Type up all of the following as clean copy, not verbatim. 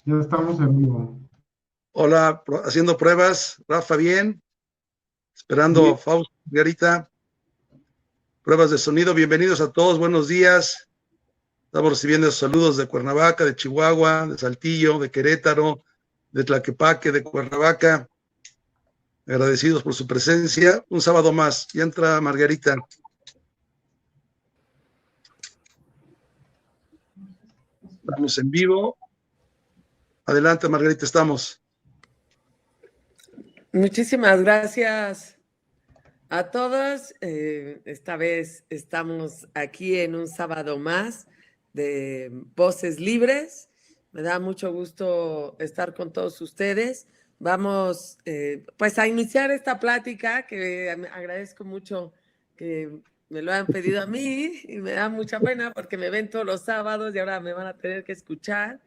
Ya estamos en vivo. Hola, haciendo pruebas. Rafa, bien. Bien, Esperando Fausto, Garita. Pruebas de sonido. Bienvenidos a todos. Buenos días. Estamos recibiendo saludos de Cuernavaca, de Chihuahua, de Saltillo, de Querétaro, de Tlaquepaque, de Cuernavaca. Agradecidos por su presencia. Un sábado más. Ya entra Margarita. Estamos en vivo. Adelante, Margarita, estamos. Muchísimas gracias a todos. Esta vez estamos aquí en un sábado más de Voces Libres. Me da mucho gusto estar con todos ustedes. Vamos pues a iniciar esta plática que agradezco mucho que me lo han pedido a mí y me da mucha pena porque me ven todos los sábados y ahora me van a tener que escuchar.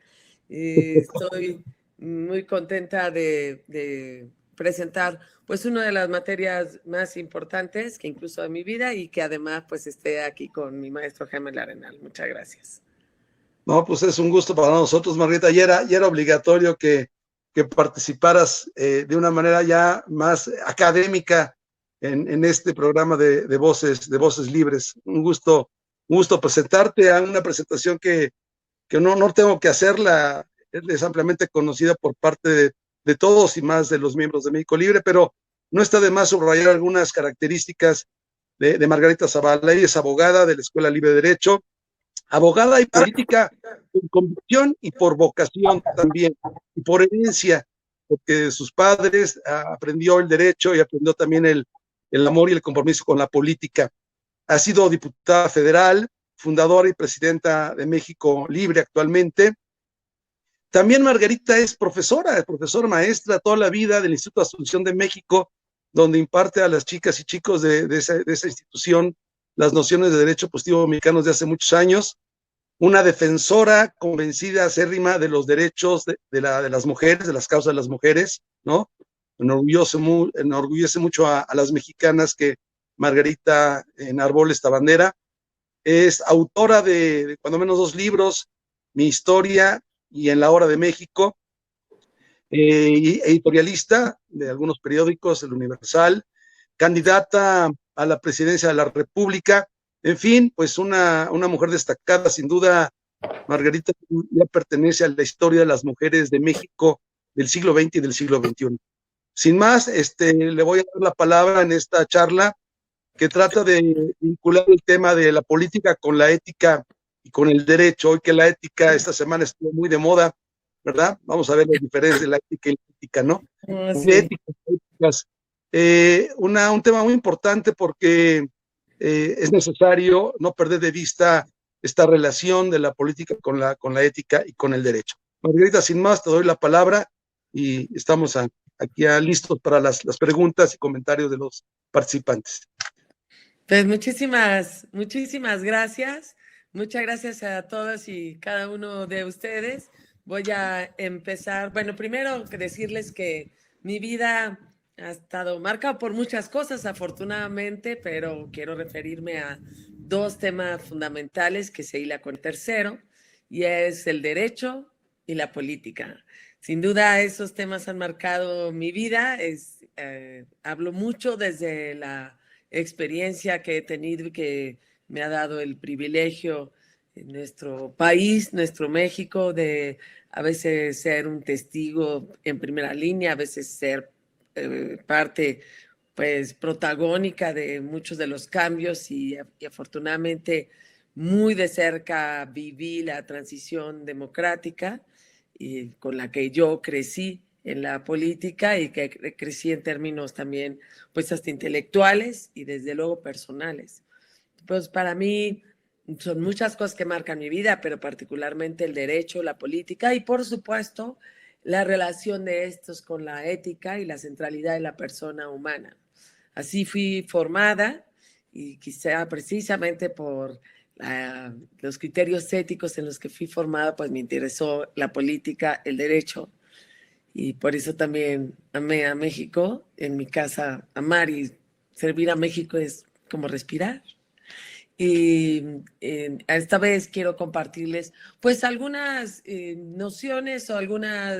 Estoy muy contenta de presentar pues una de las materias más importantes que incluso de mi vida y que además pues esté aquí con mi maestro Jaime Larenal. Muchas gracias. No, pues es un gusto para nosotros, Margarita. Ya era obligatorio que participaras de una manera ya más académica en este programa de voces libres. Un gusto presentarte a una presentación que no tengo que hacerla, es ampliamente conocida por parte de todos y más de los miembros de México Libre, pero no está de más subrayar algunas características de Margarita Zavala. Ella es abogada de la Escuela Libre de Derecho, abogada y política por convicción y por vocación también, y por herencia, porque de sus padres aprendió el derecho y aprendió también el amor y el compromiso con la política. Ha sido diputada federal, fundadora y presidenta de México Libre actualmente. También Margarita es profesora maestra toda la vida del Instituto Asunción de México, donde imparte a las chicas y chicos de esa institución las nociones de derecho positivo mexicanos de hace muchos años. Una defensora convencida, acérrima de los derechos de las mujeres, de las causas de las mujeres, ¿no? Enorgullece mucho a las mexicanas que Margarita enarbole esta bandera. Es autora de cuando menos 2 libros, Mi Historia y En la Hora de México, editorialista de algunos periódicos, El Universal, candidata a la presidencia de la República. En fin, pues una mujer destacada, sin duda. Margarita ya pertenece a la historia de las mujeres de México del siglo XX y del siglo XXI. Sin más, le voy a dar la palabra en esta charla que trata de vincular el tema de la política con la ética y con el derecho. Hoy que la ética esta semana estuvo muy de moda, ¿verdad? Vamos a ver las diferencias de la ética y la ética, ¿no? De Sí. éticas. Un tema muy importante porque es necesario no perder de vista esta relación de la política con la ética y con el derecho. Margarita, sin más, te doy la palabra y estamos aquí listos para las preguntas y comentarios de los participantes. Pues muchísimas gracias. Muchas gracias a todos y cada uno de ustedes. Voy a empezar. Bueno, primero decirles que mi vida ha estado marcada por muchas cosas, afortunadamente, pero quiero referirme a dos temas fundamentales que se hila con el tercero, y es el derecho y la política. Sin duda, esos temas han marcado mi vida. Hablo mucho desde la experiencia que he tenido y que me ha dado el privilegio en nuestro país, nuestro México, de a veces ser un testigo en primera línea, a veces ser parte pues protagónica de muchos de los cambios y afortunadamente muy de cerca viví la transición democrática y con la que yo crecí en la política y que crecí en términos también pues hasta intelectuales y desde luego personales. Pues para mí son muchas cosas que marcan mi vida, pero particularmente el derecho, la política y por supuesto la relación de estos con la ética y la centralidad de la persona humana. Así fui formada y quizá precisamente por los criterios éticos en los que fui formada, pues me interesó la política, el derecho, y por eso también amé a México. En mi casa, amar y servir a México es como respirar. Y esta vez quiero compartirles pues algunas nociones o alguna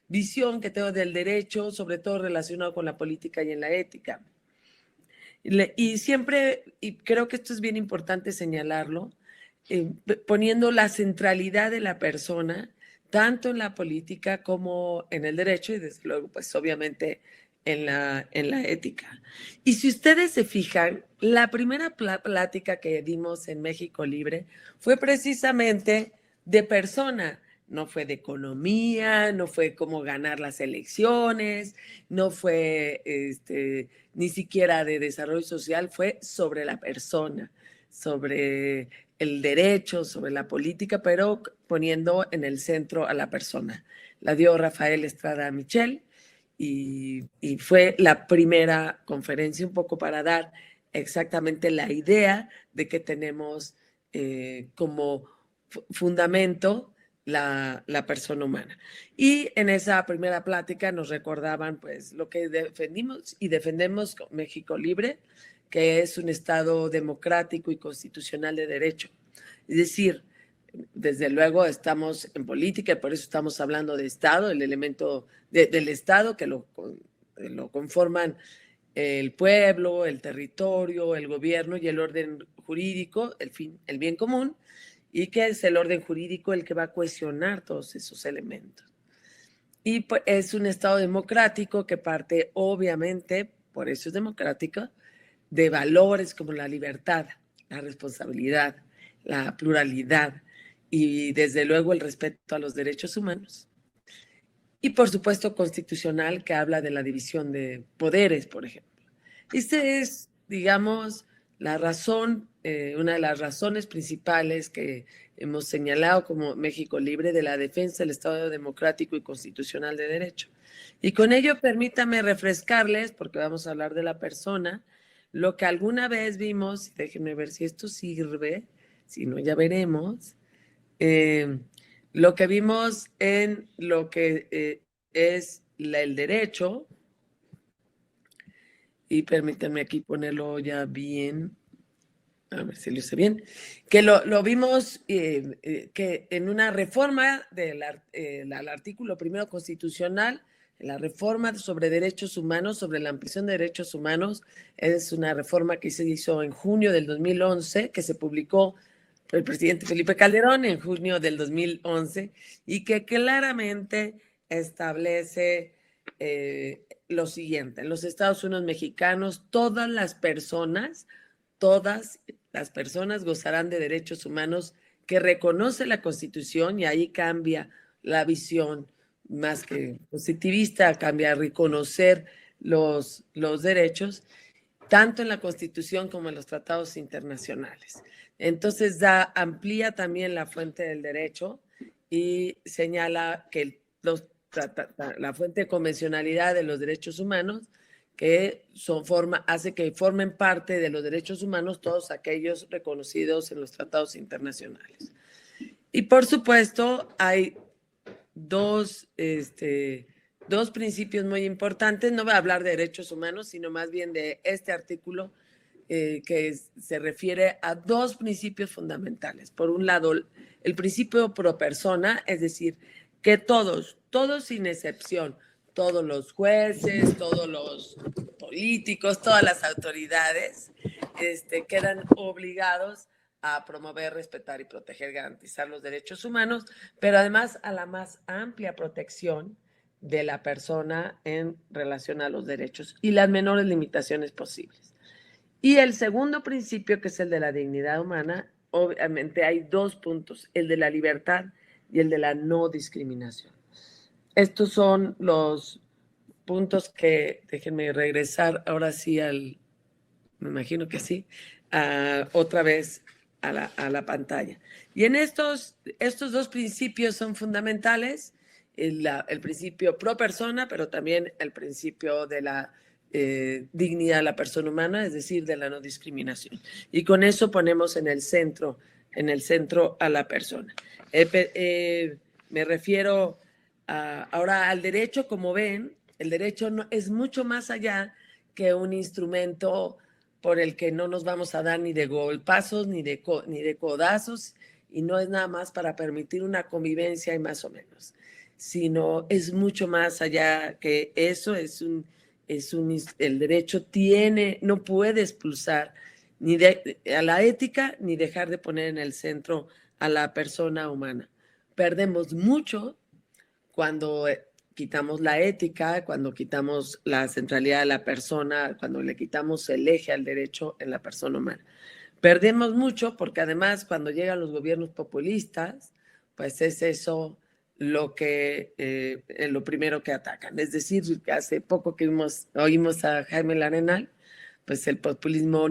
visión que tengo del derecho, sobre todo relacionado con la política y en la ética. Y siempre, y creo que esto es bien importante señalarlo, poniendo la centralidad de la persona, tanto en la política como en el derecho y desde luego, pues obviamente en la ética. Y si ustedes se fijan, la primera plática que dimos en México Libre fue precisamente de persona, no fue de economía, no fue cómo ganar las elecciones, no fue ni siquiera de desarrollo social, fue sobre la persona, sobre el derecho, sobre la política, pero poniendo en el centro a la persona. La dio Rafael Estrada Michel y fue la primera conferencia un poco para dar exactamente la idea de que tenemos como fundamento la persona humana. Y en esa primera plática nos recordaban pues lo que defendimos y defendemos con México Libre, que es un Estado democrático y constitucional de derecho. Es decir, desde luego estamos en política y por eso estamos hablando de Estado, el elemento del Estado que lo conforman el pueblo, el territorio, el gobierno y el orden jurídico, el bien común, y que es el orden jurídico el que va a cohesionar todos esos elementos. Y pues, es un Estado democrático que parte, obviamente, por eso es democrático, de valores como la libertad, la responsabilidad, la pluralidad y desde luego el respeto a los derechos humanos. Y por supuesto constitucional que habla de la división de poderes, por ejemplo. Esta es, digamos, la razón, una de las razones principales que hemos señalado como México Libre de la defensa del Estado democrático y constitucional de derecho. Y con ello permítame refrescarles, porque vamos a hablar de la persona, lo que alguna vez vimos, déjenme ver si esto sirve, si no ya veremos, lo que vimos en lo que es el derecho, y permítanme aquí ponerlo ya bien, a ver si lo hice bien, que lo vimos que en una reforma del artículo primero constitucional, la reforma sobre derechos humanos, sobre la ampliación de derechos humanos, es una reforma que se hizo en junio del 2011, que se publicó por el presidente Felipe Calderón en junio del 2011, y que claramente establece lo siguiente: en los Estados Unidos mexicanos, todas las personas gozarán de derechos humanos que reconoce la Constitución, y ahí cambia la visión más que positivista, cambia a reconocer los derechos, tanto en la Constitución como en los tratados internacionales. Entonces amplía también la fuente del derecho y señala que la fuente de convencionalidad de los derechos humanos, que hace que formen parte de los derechos humanos todos aquellos reconocidos en los tratados internacionales. Y por supuesto hay dos principios muy importantes. No voy a hablar de derechos humanos, sino más bien de este artículo que se refiere a dos principios fundamentales. Por un lado, el principio pro persona, es decir, que todos sin excepción, todos los jueces, todos los políticos, todas las autoridades quedan obligados a promover, respetar y proteger, garantizar los derechos humanos, pero además a la más amplia protección de la persona en relación a los derechos y las menores limitaciones posibles. Y el segundo principio, que es el de la dignidad humana, obviamente hay dos puntos: el de la libertad y el de la no discriminación. Estos son los puntos que, déjenme regresar ahora sí me imagino que sí, otra vez a la pantalla. Y en estos dos principios son fundamentales: el principio pro persona, pero también el principio de la dignidad de la persona humana, es decir, de la no discriminación. Y con eso ponemos en el centro a la persona. Me refiero ahora al derecho. Como ven, el derecho es mucho más allá que un instrumento por el que no nos vamos a dar ni de golpazos, ni de codazos, y no es nada más para permitir una convivencia y más o menos, sino es mucho más allá que eso, el derecho no puede expulsar a la ética ni dejar de poner en el centro a la persona humana. Perdemos mucho cuando quitamos la ética, cuando quitamos la centralidad de la persona, cuando le quitamos el eje al derecho en la persona humana. Perdemos mucho porque además cuando llegan los gobiernos populistas, pues es eso lo primero que atacan. Es decir, hace poco que oímos a Jaime Larenal, pues el populismo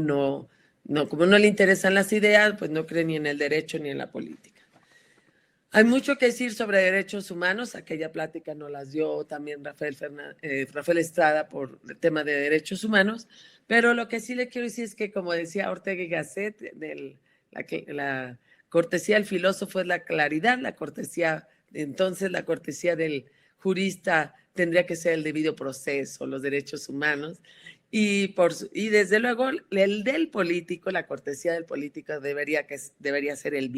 como no le interesan las ideas, pues no cree ni en el derecho ni en la política. Hay mucho que decir sobre derechos humanos. Aquella plática nos las dio también Rafael Estrada por el tema de derechos humanos, pero lo que sí le quiero decir es que, como decía Ortega y Gasset, la cortesía del filósofo es la claridad, la cortesía del jurista tendría que ser el debido proceso, los derechos humanos, y desde luego el del político, la cortesía del político debería ser el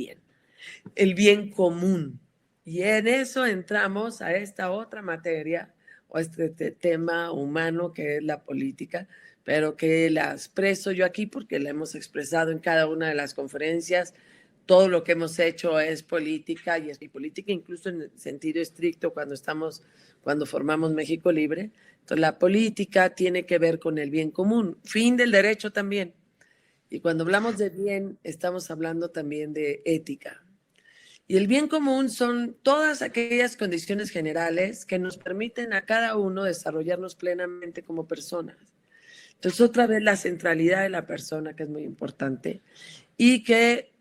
bien común. Y en eso entramos a esta otra materia o este tema humano que es la política, pero que la expreso yo aquí porque la hemos expresado en cada una de las conferencias. Todo lo que hemos hecho es política y política incluso en el sentido estricto cuando formamos México Libre. Entonces la política tiene que ver con el bien común, fin del derecho también. Y cuando hablamos de bien, estamos hablando también de ética. Y el bien común son todas aquellas condiciones generales que nos permiten a cada uno desarrollarnos plenamente como personas. Entonces, otra vez la centralidad de la persona, que es muy importante, y que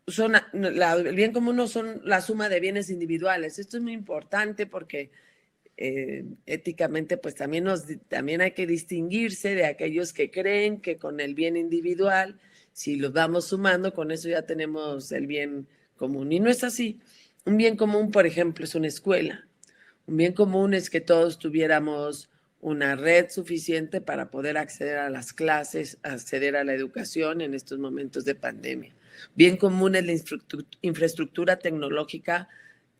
el bien común no son la suma de bienes individuales. Esto es muy importante porque éticamente pues también hay que distinguirse de aquellos que creen que con el bien individual, si los vamos sumando, con eso ya tenemos el bien común. Y no es así. Un bien común, por ejemplo, es una escuela. Un bien común es que todos tuviéramos una red suficiente para poder acceder a las clases, acceder a la educación en estos momentos de pandemia. Bien común es la infraestructura tecnológica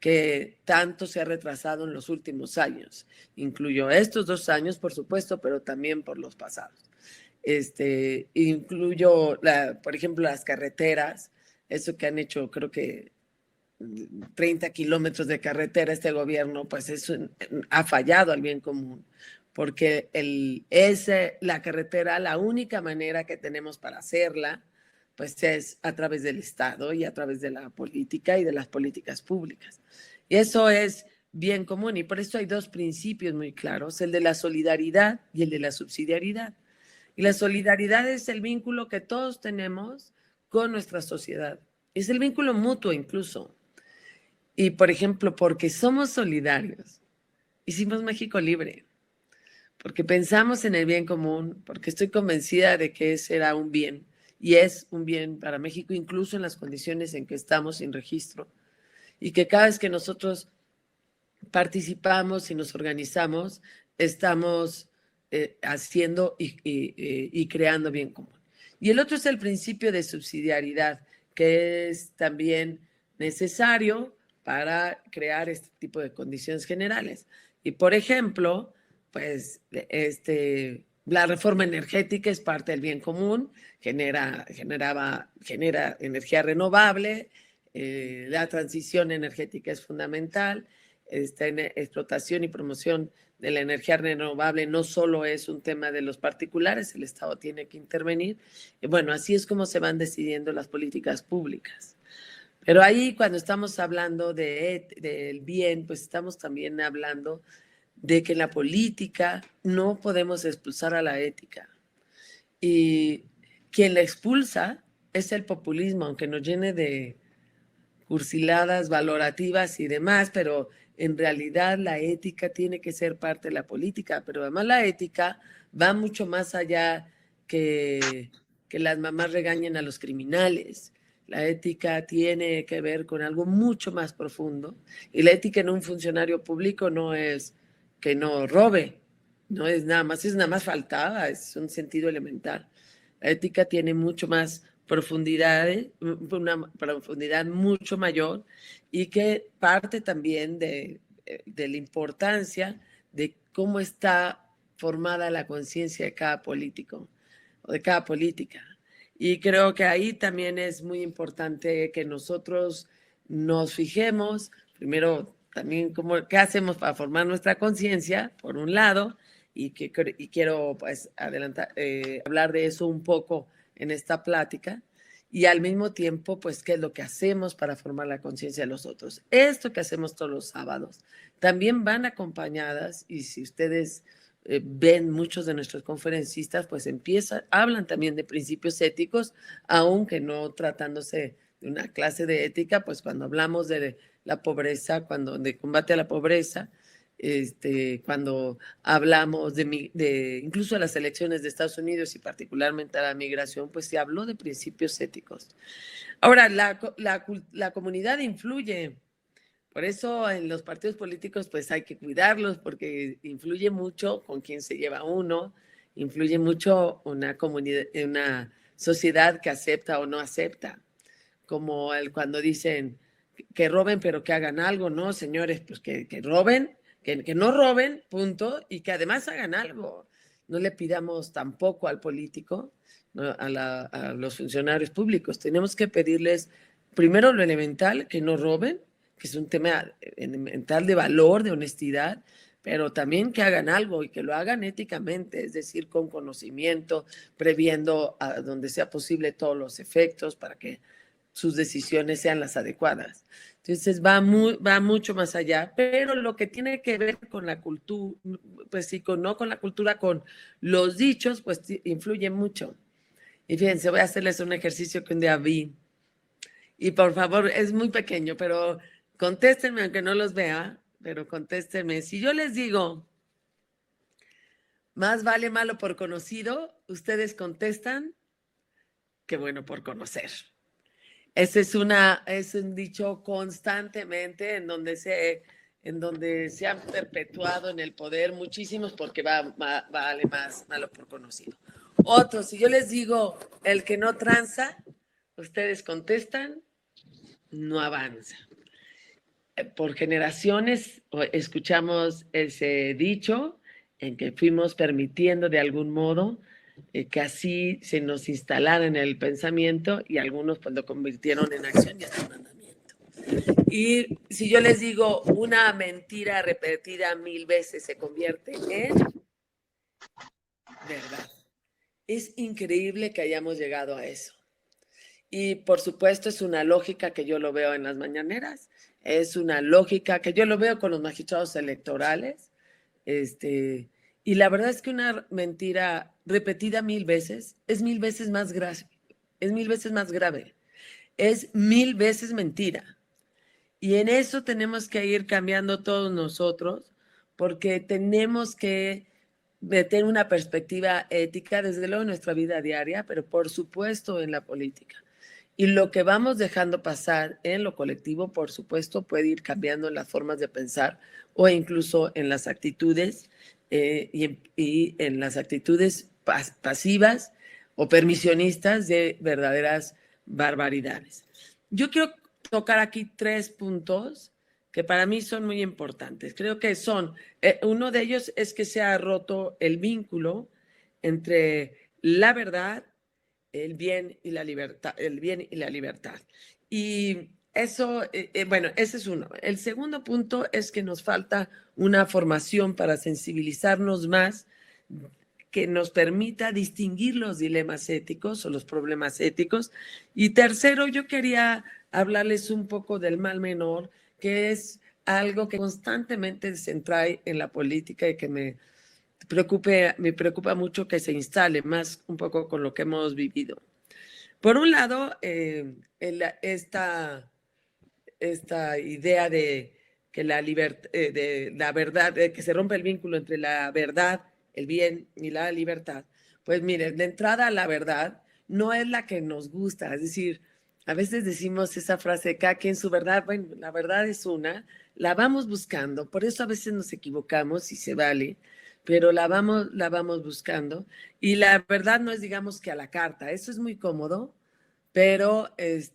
que tanto se ha retrasado en los últimos años. Incluyo estos 2 años, por supuesto, pero también por los pasados. Incluyo, por ejemplo, las carreteras, eso que han hecho, creo que 30 kilómetros de carretera este gobierno, pues eso ha fallado al bien común, porque la carretera, la única manera que tenemos para hacerla, pues es a través del Estado y a través de la política y de las políticas públicas. Y eso es bien común, y por eso hay 2 principios muy claros, el de la solidaridad y el de la subsidiariedad. Y la solidaridad es el vínculo que todos tenemos con nuestra sociedad. Es el vínculo mutuo incluso. Y, por ejemplo, porque somos solidarios, hicimos México Libre, porque pensamos en el bien común, porque estoy convencida de que ese era un bien, y es un bien para México, incluso en las condiciones en que estamos sin registro, y que cada vez que nosotros participamos y nos organizamos, estamos haciendo y creando bien común. Y el otro es el principio de subsidiariedad, que es también necesario para crear este tipo de condiciones generales. Y, por ejemplo, pues la reforma energética es parte del bien común, genera energía renovable, la transición energética es fundamental, explotación y promoción de la energía renovable no solo es un tema de los particulares, el Estado tiene que intervenir. Y bueno, así es como se van decidiendo las políticas públicas. Pero ahí cuando estamos hablando del bien, pues estamos también hablando de que en la política no podemos expulsar a la ética. Y quien la expulsa es el populismo, aunque nos llene de cursiladas valorativas y demás, pero en realidad la ética tiene que ser parte de la política, pero además la ética va mucho más allá que las mamás regañen a los criminales. La ética tiene que ver con algo mucho más profundo, y la ética en un funcionario público no es que no robe, no es nada más faltada, es un sentido elemental. La ética tiene mucho más profundidad, una profundidad mucho mayor, y que parte también de la importancia de cómo está formada la conciencia de cada político o de cada política. Y creo que ahí también es muy importante que nosotros nos fijemos, primero también qué hacemos para formar nuestra conciencia, por un lado, y quiero pues hablar de eso un poco en esta plática, y al mismo tiempo, pues, qué es lo que hacemos para formar la conciencia de los otros. Esto que hacemos todos los sábados también van acompañadas, y si ustedes ven muchos de nuestros conferencistas, pues hablan también de principios éticos, aunque no tratándose de una clase de ética, pues cuando hablamos de la pobreza, de combate a la pobreza, cuando hablamos de incluso las elecciones de Estados Unidos y particularmente a la migración, pues se habló de principios éticos. Ahora, la comunidad influye. Por eso en los partidos políticos pues hay que cuidarlos, porque influye mucho con quién se lleva uno, influye mucho una comunidad, una sociedad que acepta o no acepta, como cuando dicen que roben pero que hagan algo. No, señores, pues que roben, que no roben, punto, y que además hagan algo. No le pidamos tampoco al político, ¿no? a los funcionarios públicos, tenemos que pedirles primero lo elemental, que no roben, que es un tema elemental de valor, de honestidad, pero también que hagan algo y que lo hagan éticamente, es decir, con conocimiento, previendo a donde sea posible todos los efectos para que sus decisiones sean las adecuadas. Entonces va mucho más allá, pero lo que tiene que ver con la cultura, pues sí, no con la cultura, con los dichos, pues influye mucho. Y fíjense, voy a hacerles un ejercicio que un día vi. Y por favor, es muy pequeño, pero contéstenme, aunque no los vea, pero contéstenme. Si yo les digo, más vale malo por conocido, ustedes contestan que bueno por conocer. Ese es un dicho constantemente en donde se han perpetuado en el poder muchísimos, porque vale más malo por conocido. Otros, si yo les digo el que no tranza, ustedes contestan, no avanza. Por generaciones escuchamos ese dicho en que fuimos permitiendo de algún modo que así se nos instalara en el pensamiento, y algunos pues lo convirtieron en acción y hasta mandamiento. Y si yo les digo una mentira repetida 1000 veces se convierte en verdad. Es increíble que hayamos llegado a eso. Y por supuesto es una lógica que yo lo veo en las mañaneras, es una lógica que yo lo veo con los magistrados electorales, y la verdad es que una mentira repetida 1000 veces es 1000 veces más grave, es 1000 veces más grave, es 1000 veces mentira. Y en eso tenemos que ir cambiando todos nosotros, porque tenemos que meter una perspectiva ética, desde luego en nuestra vida diaria, pero por supuesto en la política. Y lo que vamos dejando pasar en lo colectivo, por supuesto, puede ir cambiando en las formas de pensar o incluso en las actitudes y en las actitudes pasivas o permisionistas de verdaderas barbaridades. Yo quiero tocar aquí 3 puntos que para mí son muy importantes. Creo que uno de ellos es que se ha roto el vínculo entre la verdad, el bien y la libertad, Y eso, bueno, ese es uno. El segundo punto es que nos falta una formación para sensibilizarnos más, que nos permita distinguir los dilemas éticos o los problemas éticos. Y tercero, yo quería hablarles un poco del mal menor, que es algo que constantemente se trae en la política y que me preocupa mucho que se instale más un poco con lo que hemos vivido. Por un lado, esta idea de que de la verdad, de que se rompe el vínculo entre la verdad, el bien y la libertad. Pues miren, de entrada, la verdad no es la que nos gusta. Es decir, a veces decimos esa frase, cada quien su verdad. Bueno, la verdad es una, la vamos buscando, por eso a veces nos equivocamos y se vale, pero la vamos buscando. Y la verdad no es, digamos, que a la carta, eso es muy cómodo, pero es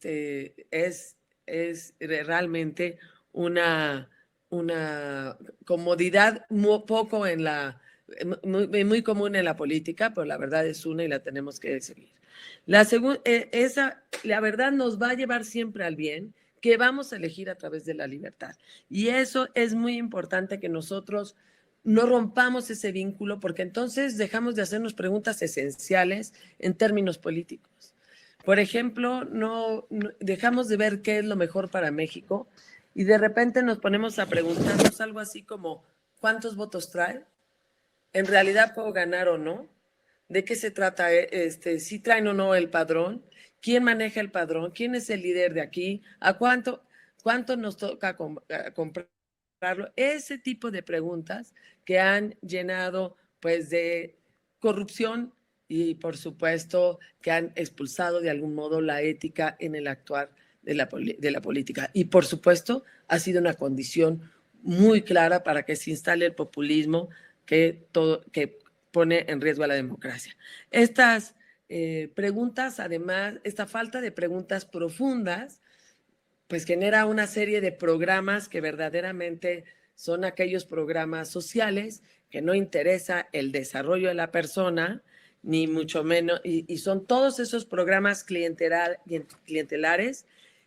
realmente una comodidad poco en muy común en la política, pero la verdad es una y la tenemos que seguir. La verdad nos va a llevar siempre al bien, que vamos a elegir a través de la libertad. Y eso es muy importante, que nosotros no rompamos ese vínculo, porque entonces dejamos de hacernos preguntas esenciales en términos políticos. Por ejemplo, no dejamos de ver qué es lo mejor para México y de repente nos ponemos a preguntarnos algo así como, ¿cuántos votos trae? ¿En realidad puedo ganar o no? ¿De qué se trata? ¿Si traen o no el padrón? ¿Quién maneja el padrón? ¿Quién es el líder de aquí? ¿A cuánto nos toca comprarlo? Ese tipo de preguntas que han llenado pues de corrupción y por supuesto que han expulsado de algún modo la ética en el actuar de la política. Y por supuesto ha sido una condición muy clara para que se instale el populismo que pone en riesgo a la democracia. Estas preguntas, además, esta falta de preguntas profundas, pues genera una serie de programas que verdaderamente son aquellos programas sociales que no interesa el desarrollo de la persona, ni mucho menos, y son todos esos programas clientelares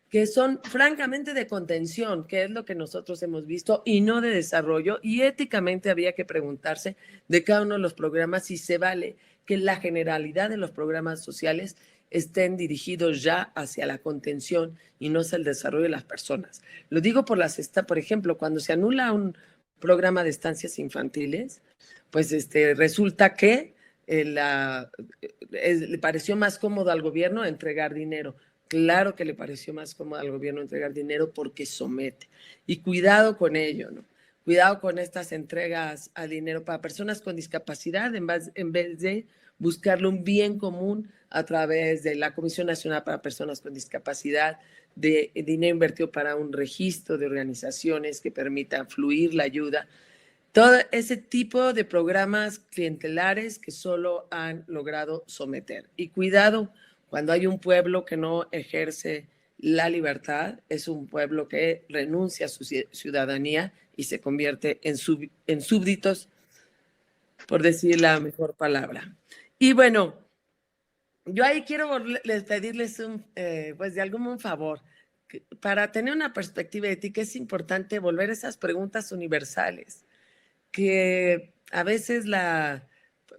que son francamente de contención, que es lo que nosotros hemos visto, y no de desarrollo. Y éticamente había que preguntarse de cada uno de los programas si se vale que la generalidad de los programas sociales estén dirigidos ya hacia la contención y no hacia el desarrollo de las personas. Lo digo por ejemplo, cuando se anula un programa de estancias infantiles, pues resulta que le pareció más cómodo al gobierno entregar dinero. Claro que le pareció más cómodo al gobierno entregar dinero porque somete. Y cuidado con ello, ¿no? Cuidado con estas entregas a dinero para personas con discapacidad en vez de buscarle un bien común a través de la Comisión Nacional para Personas con Discapacidad, de dinero invertido para un registro de organizaciones que permita fluir la ayuda. Todo ese tipo de programas clientelares que solo han logrado someter. Y cuidado, cuando hay un pueblo que no ejerce la libertad, es un pueblo que renuncia a su ciudadanía y se convierte en súbditos, por decir la mejor palabra. Y bueno, yo ahí quiero pedirles pues de algún favor. Para tener una perspectiva ética es importante volver a esas preguntas universales, que a veces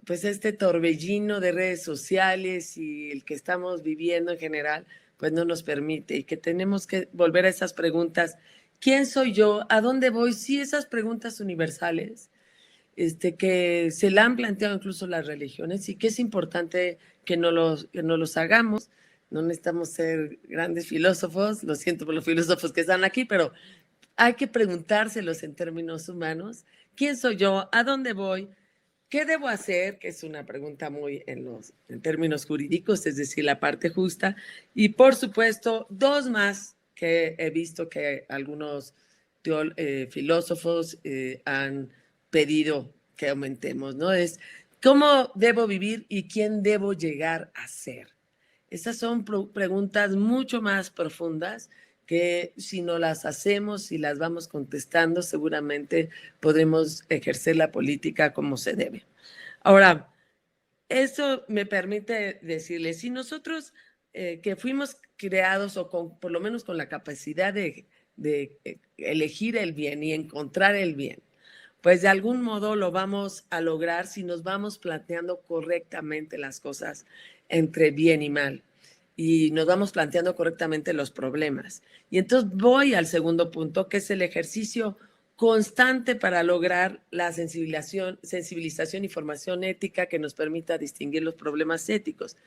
pues este torbellino de redes sociales y el que estamos viviendo en general, pues no nos permite, y que tenemos que volver a esas preguntas. ¿Quién soy yo? ¿A dónde voy? Sí, esas preguntas universales, que se la han planteado incluso las religiones, y que es importante que no los hagamos. No necesitamos ser grandes filósofos, lo siento por los filósofos que están aquí, pero hay que preguntárselos en términos humanos. ¿Quién soy yo? ¿A dónde voy? ¿Qué debo hacer? Que es una pregunta muy en términos jurídicos, es decir, la parte justa. Y por supuesto, dos más que he visto que algunos filósofos han pedido que aumentemos, ¿no? Es ¿cómo debo vivir y quién debo llegar a ser? Esas son preguntas mucho más profundas que si no las hacemos y las vamos contestando, seguramente podremos ejercer la política como se debe. Ahora, eso me permite decirles, si nosotros que fuimos creados o por lo menos con la capacidad de elegir el bien y encontrar el bien, pues de algún modo lo vamos a lograr si nos vamos planteando correctamente las cosas entre bien y mal, y nos vamos planteando correctamente los problemas. Y entonces voy al segundo punto, que es el ejercicio constante para lograr la sensibilización y formación ética que nos permita distinguir los problemas éticos.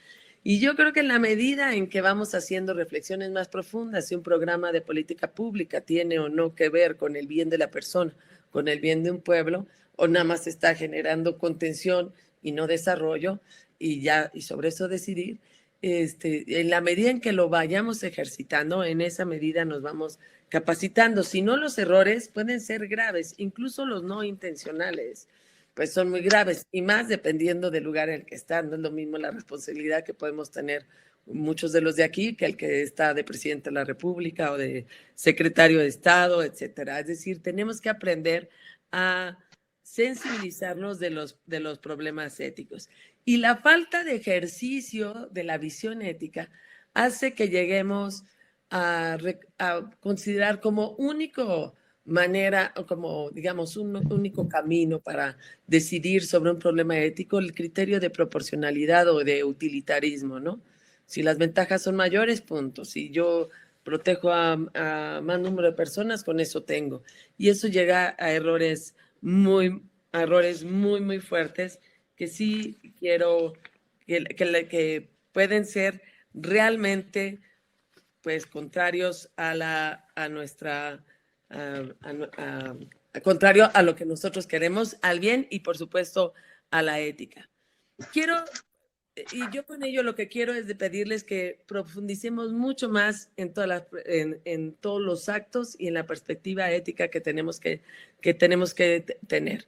Y yo creo que en la medida en que vamos haciendo reflexiones más profundas, si un programa de política pública tiene o no que ver con el bien de la persona, con el bien de un pueblo, o nada más está generando contención y no desarrollo, y sobre eso decidir, en la medida en que lo vayamos ejercitando, en esa medida nos vamos capacitando. Si no, los errores pueden ser graves, incluso los no intencionales. pues son muy graves, y más dependiendo del lugar en el que están. No es lo mismo la responsabilidad que podemos tener muchos de los de aquí que el que está de presidente de la República o de secretario de Estado, etcétera. Es decir, tenemos que aprender a sensibilizarnos de los problemas éticos. Y la falta de ejercicio de la visión ética hace que lleguemos a considerar como único manera, o como, digamos, un único camino para decidir sobre un problema ético, el criterio de proporcionalidad o de utilitarismo, ¿no? Si las ventajas son mayores, punto. Si yo protejo a más número de personas, con eso tengo. Y eso llega a errores muy, muy fuertes que sí quiero, que pueden ser realmente, pues, contrarios a nuestra contrario a lo que nosotros queremos, al bien y por supuesto a la ética. Y yo con ello lo que quiero es de pedirles que profundicemos mucho más en todos los actos y en la perspectiva ética que tenemos que tener.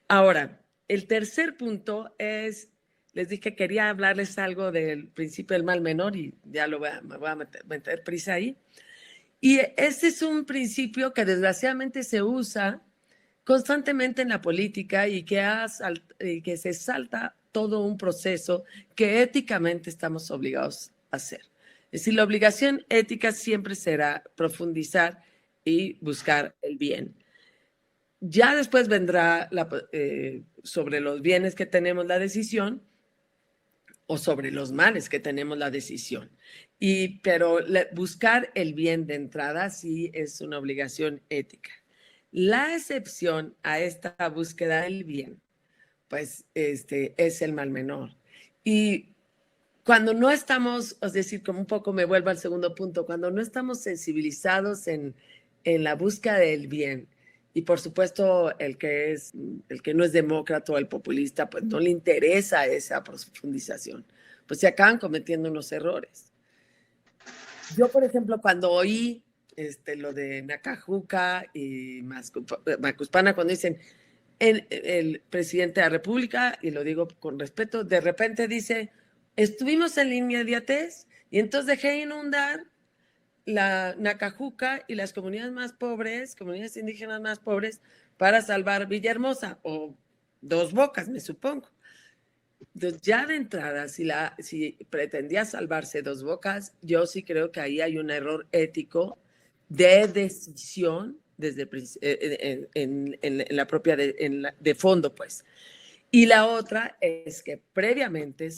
Ahora, el tercer punto es, les dije que quería hablarles algo del principio del mal menor y ya me voy a meter prisa ahí. Y ese es un principio que desgraciadamente se usa constantemente en la política y que se salta todo un proceso que éticamente estamos obligados a hacer. Es decir, la obligación ética siempre será profundizar y buscar el bien. Ya después vendrá sobre los bienes que tenemos la decisión o sobre los males que tenemos la decisión. Pero buscar el bien de entrada sí es una obligación ética. La excepción a esta búsqueda del bien, pues, es el mal menor. Y cuando no estamos, es decir, como un poco me vuelvo al segundo punto, cuando no estamos sensibilizados en la búsqueda del bien, y por supuesto el que no es demócrata o el populista, pues no le interesa esa profundización, pues se acaban cometiendo unos errores. Yo, por ejemplo, cuando oí lo de Nacajuca y Macuspana, cuando dicen el presidente de la República, y lo digo con respeto, de repente dice, estuvimos en la inmediatez y entonces dejé inundar la Nacajuca y las comunidades más pobres, comunidades indígenas más pobres, para salvar Villahermosa o Dos Bocas, me supongo. Entonces, ya de entrada, si pretendía salvarse Dos Bocas, yo sí creo que ahí hay un error ético de decisión desde en la propia de fondo, pues. Y la otra es que previamente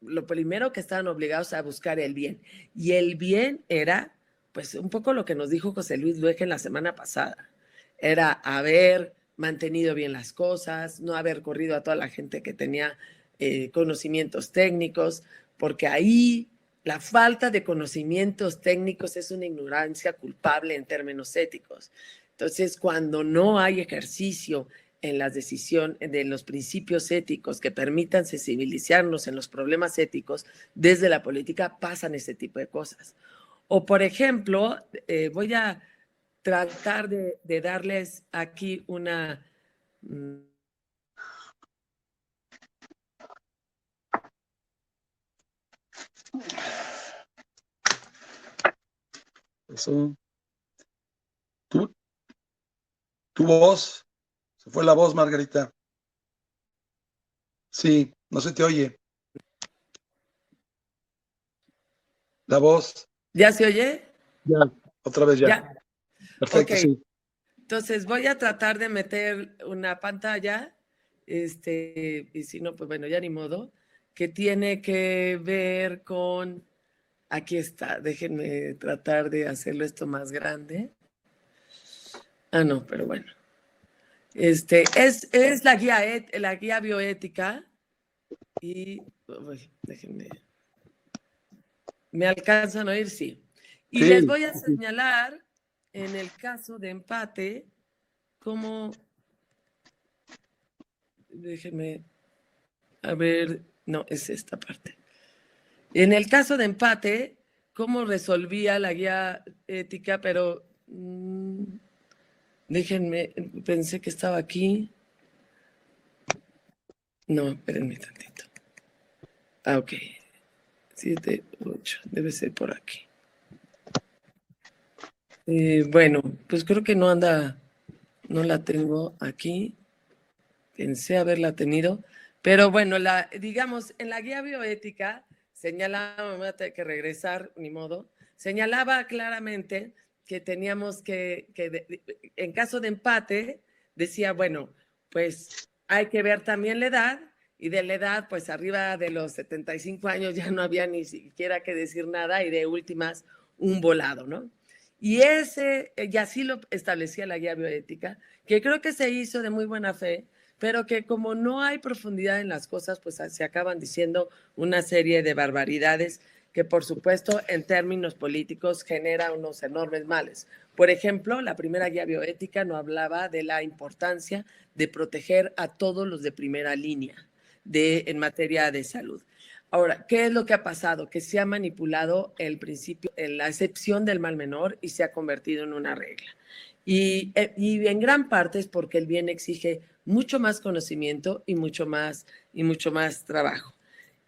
lo primero que estaban obligados a buscar el bien. Y el bien era, pues, un poco lo que nos dijo José Luis Luege en la semana pasada. Era haber mantenido bien las cosas, no haber corrido a toda la gente que tenía conocimientos técnicos, porque ahí la falta de conocimientos técnicos es una ignorancia culpable en términos éticos. Entonces, cuando no hay ejercicio en las decisiones, de los principios éticos que permitan sensibilizarnos en los problemas éticos desde la política, pasan ese tipo de cosas. O, por ejemplo, voy a tratar de darles aquí una... Eso. Tu voz, se fue la voz, Margarita. Sí, no se te oye. La voz. ¿Ya se oye? Ya, otra vez ya. ¿Ya? Perfecto, Ok. sí. Entonces voy a tratar de meter una pantalla, y si no, pues bueno, ya ni modo, que tiene que ver con, aquí está, déjenme tratar de hacerlo esto más grande. Ah, no, pero bueno. Es la guía bioética y, uy, déjenme, ¿me alcanzan a oír? Sí. Y Sí. les voy a señalar, en el caso de empate, cómo, déjenme, a ver, no, es esta parte. En el caso de empate, cómo resolvía la guía ética, pero déjenme, pensé que estaba aquí. No, espérenme tantito. Ah, ok. 7, 8, debe ser por aquí. Bueno, pues creo que no anda, no la tengo aquí. Pensé haberla tenido, pero bueno, digamos, en la guía bioética señalaba, me voy a tener que regresar, ni modo, señalaba claramente que teníamos en caso de empate, decía, bueno, pues hay que ver también la edad, y de la edad, pues arriba de los 75 años ya no había ni siquiera que decir nada, y de últimas, un volado, ¿no? Y así lo establecía la guía bioética, que creo que se hizo de muy buena fe, pero que como no hay profundidad en las cosas, pues se acaban diciendo una serie de barbaridades que, por supuesto, en términos políticos genera unos enormes males. Por ejemplo, la primera guía bioética no hablaba de la importancia de proteger a todos los de primera línea en materia de salud. Ahora, ¿qué es lo que ha pasado? Que se ha manipulado el principio, la excepción del mal menor, y se ha convertido en una regla. Y en gran parte es porque el bien exige mucho más conocimiento y mucho más trabajo.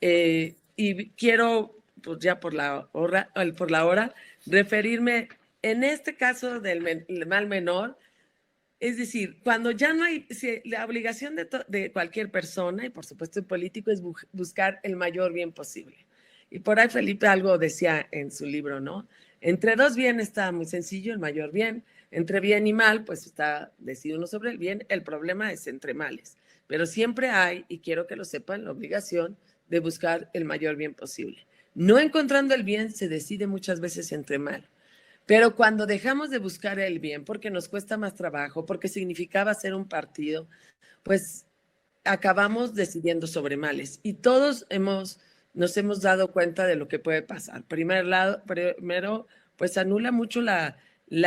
Y quiero, pues ya por la hora, referirme en este caso del mal menor. Es decir, cuando ya no hay, la obligación de cualquier persona, y por supuesto el político, es buscar el mayor bien posible. Y por ahí Felipe algo decía en su libro, ¿no? Entre dos bienes está muy sencillo, el mayor bien. Entre bien y mal, pues está decidido uno sobre el bien. El problema es entre males. Pero siempre hay, y quiero que lo sepan, la obligación de buscar el mayor bien posible. No encontrando el bien, se decide muchas veces entre mal. Pero cuando dejamos de buscar el bien porque nos cuesta más trabajo, porque significaba ser un partido, pues acabamos decidiendo sobre males. Y todos nos hemos dado cuenta de lo que puede pasar. Primero, pues anula mucho la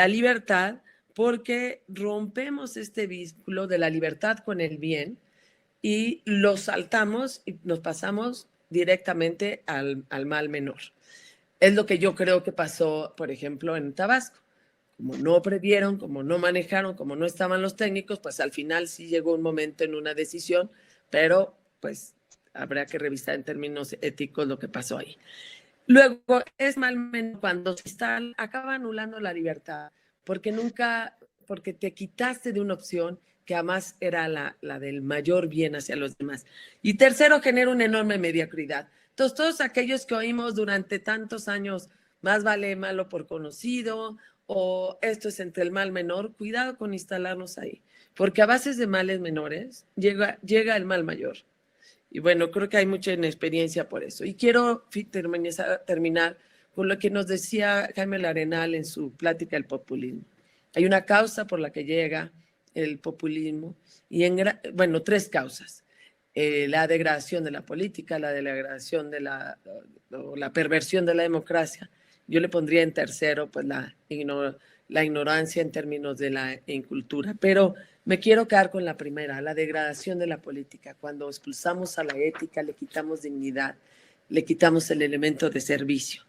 libertad, porque rompemos este vínculo de la libertad con el bien y lo saltamos y nos pasamos directamente al mal menor. Es lo que yo creo que pasó, por ejemplo, en Tabasco. Como no previeron, como no manejaron, como no estaban los técnicos, pues al final sí llegó un momento en una decisión, pero pues habrá que revisar en términos éticos lo que pasó ahí. Luego, es mal menor cuando se acaba anulando la libertad, porque te quitaste de una opción que además era la del mayor bien hacia los demás. Y tercero, genera una enorme mediocridad. Entonces, todos aquellos que oímos durante tantos años, más vale malo por conocido, o esto es entre el mal menor, cuidado con instalarnos ahí, porque a bases de males menores llega el mal mayor. Y bueno, creo que hay mucha inexperiencia por eso. Y quiero terminar con lo que nos decía Jaime Larenal en su plática del populismo. Hay una causa por la que llega el populismo, y bueno, tres causas. La degradación de la política, la degradación de la perversión de la democracia. Yo le pondría en tercero, pues la ignorancia en términos de la incultura. Pero me quiero quedar con la primera, la degradación de la política. Cuando expulsamos a la ética, le quitamos dignidad, le quitamos el elemento de servicio.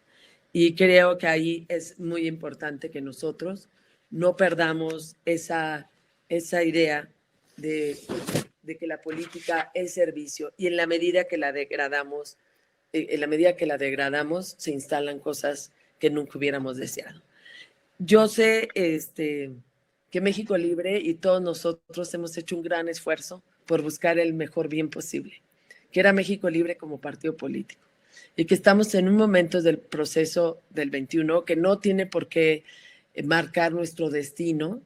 Y creo que ahí es muy importante que nosotros no perdamos esa idea de que la política es servicio, y en la medida que la degradamos, se instalan cosas que nunca hubiéramos deseado. Yo sé que México Libre y todos nosotros hemos hecho un gran esfuerzo por buscar el mejor bien posible, que era México Libre como partido político, y que estamos en un momento del proceso del 21 que no tiene por qué marcar nuestro destino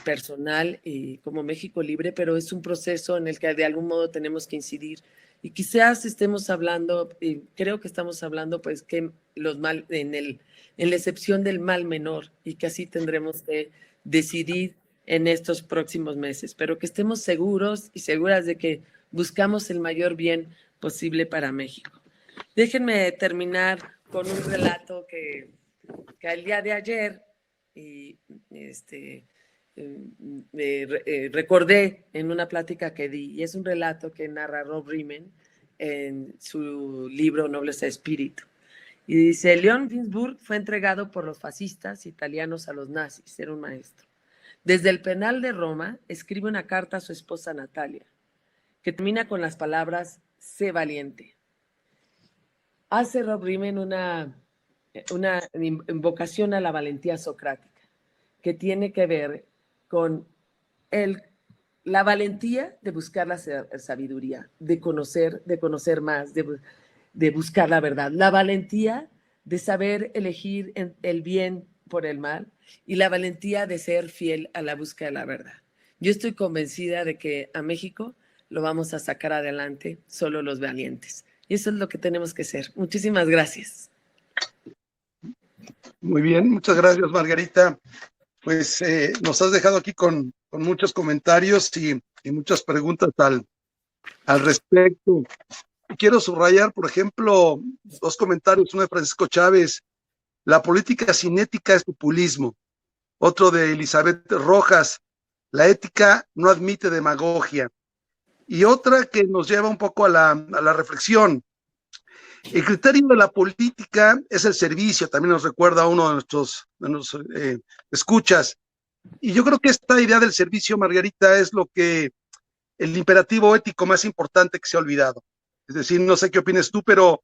personal como México Libre, pero es un proceso en el que de algún modo tenemos que incidir. Y quizás estemos hablando, creo que estamos hablando, pues, que en la excepción del mal menor, y que así tendremos que decidir en estos próximos meses, pero que estemos seguros y seguras de que buscamos el mayor bien posible para México. Déjenme terminar con un relato que el día de ayer recordé en una plática que di, y es un relato que narra Rob Riemann en su libro Nobleza de Espíritu. Y dice: Leon Ginsburg fue entregado por los fascistas italianos a los nazis, era un maestro. Desde el penal de Roma escribe una carta a su esposa Natalia. que termina con las palabras, sé valiente. Hace Rob Riemann una invocación a la valentía socrática, que tiene que ver con la valentía de buscar la sabiduría, de conocer más, de buscar la verdad, la valentía de saber elegir el bien por el mal y la valentía de ser fiel a la búsqueda de la verdad. Yo estoy convencida de que a México lo vamos a sacar adelante solo los valientes. Y eso es lo que tenemos que hacer. Muchísimas gracias. Muy bien, muchas gracias, Margarita. Pues nos has dejado aquí con muchos comentarios y muchas preguntas al respecto. Quiero subrayar, por ejemplo, dos comentarios, uno de Francisco Chávez: la política sin ética es populismo. Otro de Elizabeth Rojas: la ética no admite demagogia. Y otra que nos lleva un poco a la reflexión: el criterio de la política es el servicio. También nos recuerda a uno de nuestros escuchas. Y yo creo que esta idea del servicio, Margarita, es el imperativo ético más importante que se ha olvidado. Es decir, no sé qué opines tú, pero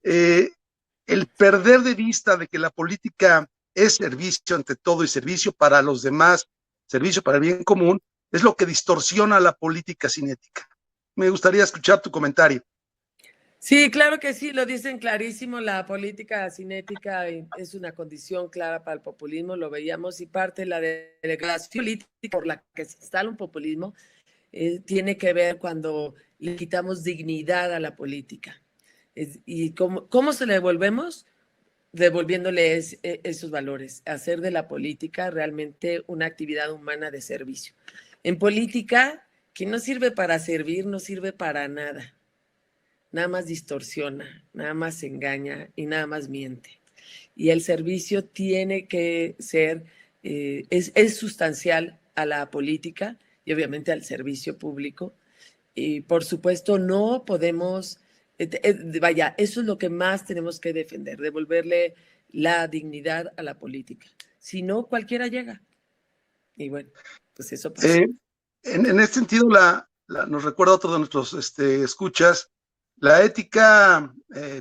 el perder de vista de que la política es servicio ante todo y servicio para los demás, servicio para el bien común, es lo que distorsiona la política sin ética. Me gustaría escuchar tu comentario. Sí, claro que sí, lo dicen clarísimo, la política sin ética es una condición clara para el populismo, lo veíamos, y parte de la delegación política por la que se instala un populismo tiene que ver cuando le quitamos dignidad a la política. ¿Y cómo se le devolvemos? Devolviéndole esos valores, hacer de la política realmente una actividad humana de servicio. En política, que no sirve para servir, no sirve para nada. Nada más distorsiona, nada más engaña y nada más miente. Y el servicio tiene que ser, es sustancial a la política y obviamente al servicio público. Y por supuesto no podemos, vaya, eso es lo que más tenemos que defender, devolverle la dignidad a la política. Si no, cualquiera llega. Y bueno, pues eso pasa. En este sentido, nos recuerda otro de nuestros escuchas: la ética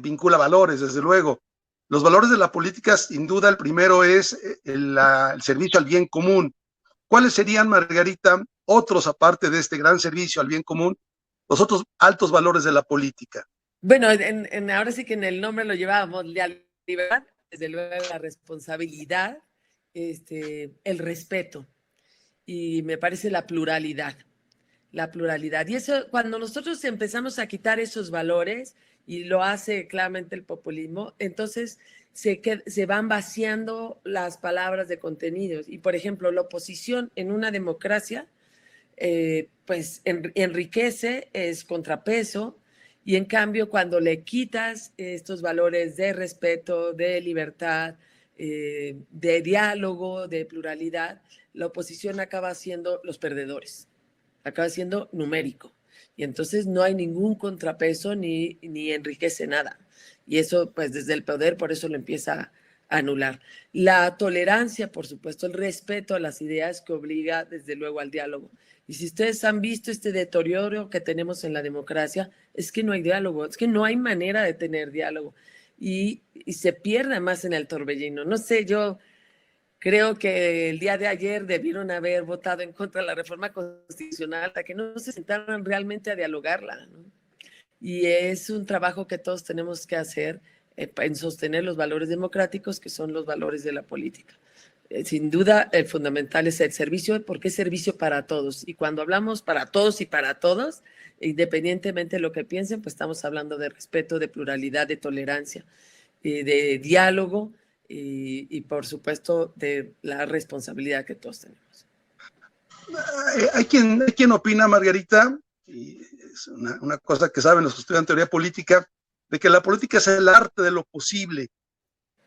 vincula valores, desde luego. Los valores de la política, sin duda, el primero es el servicio al bien común. ¿Cuáles serían, Margarita, otros, aparte de este gran servicio al bien común, los otros altos valores de la política? Bueno, ahora sí que en el nombre lo llevábamos, la libertad, desde luego la responsabilidad, el respeto, y me parece la pluralidad. Y eso, cuando nosotros empezamos a quitar esos valores, y lo hace claramente el populismo, entonces se van vaciando las palabras de contenidos. Y, por ejemplo, la oposición en una democracia, pues enriquece, es contrapeso, y en cambio cuando le quitas estos valores de respeto, de libertad, de diálogo, de pluralidad, la oposición acaba siendo los perdedores, acaba siendo numérico. Y entonces no hay ningún contrapeso ni enriquece nada. Y eso, pues desde el poder, por eso lo empieza a anular. La tolerancia, por supuesto, el respeto a las ideas, que obliga desde luego al diálogo. Y si ustedes han visto este deterioro que tenemos en la democracia, es que no hay diálogo, es que no hay manera de tener diálogo. Y se pierde más en el torbellino. No sé, yo creo que el día de ayer debieron haber votado en contra de la reforma constitucional hasta que no se sentaran realmente a dialogarla, ¿no? Y es un trabajo que todos tenemos que hacer en sostener los valores democráticos, que son los valores de la política. Sin duda, el fundamental es el servicio, porque es servicio para todos. Y cuando hablamos para todos y para todos, independientemente de lo que piensen, pues estamos hablando de respeto, de pluralidad, de tolerancia, de diálogo, y por supuesto de la responsabilidad que todos tenemos. Hay quien opina, Margarita, y es una cosa que saben los que estudian teoría política, de que la política es el arte de lo posible.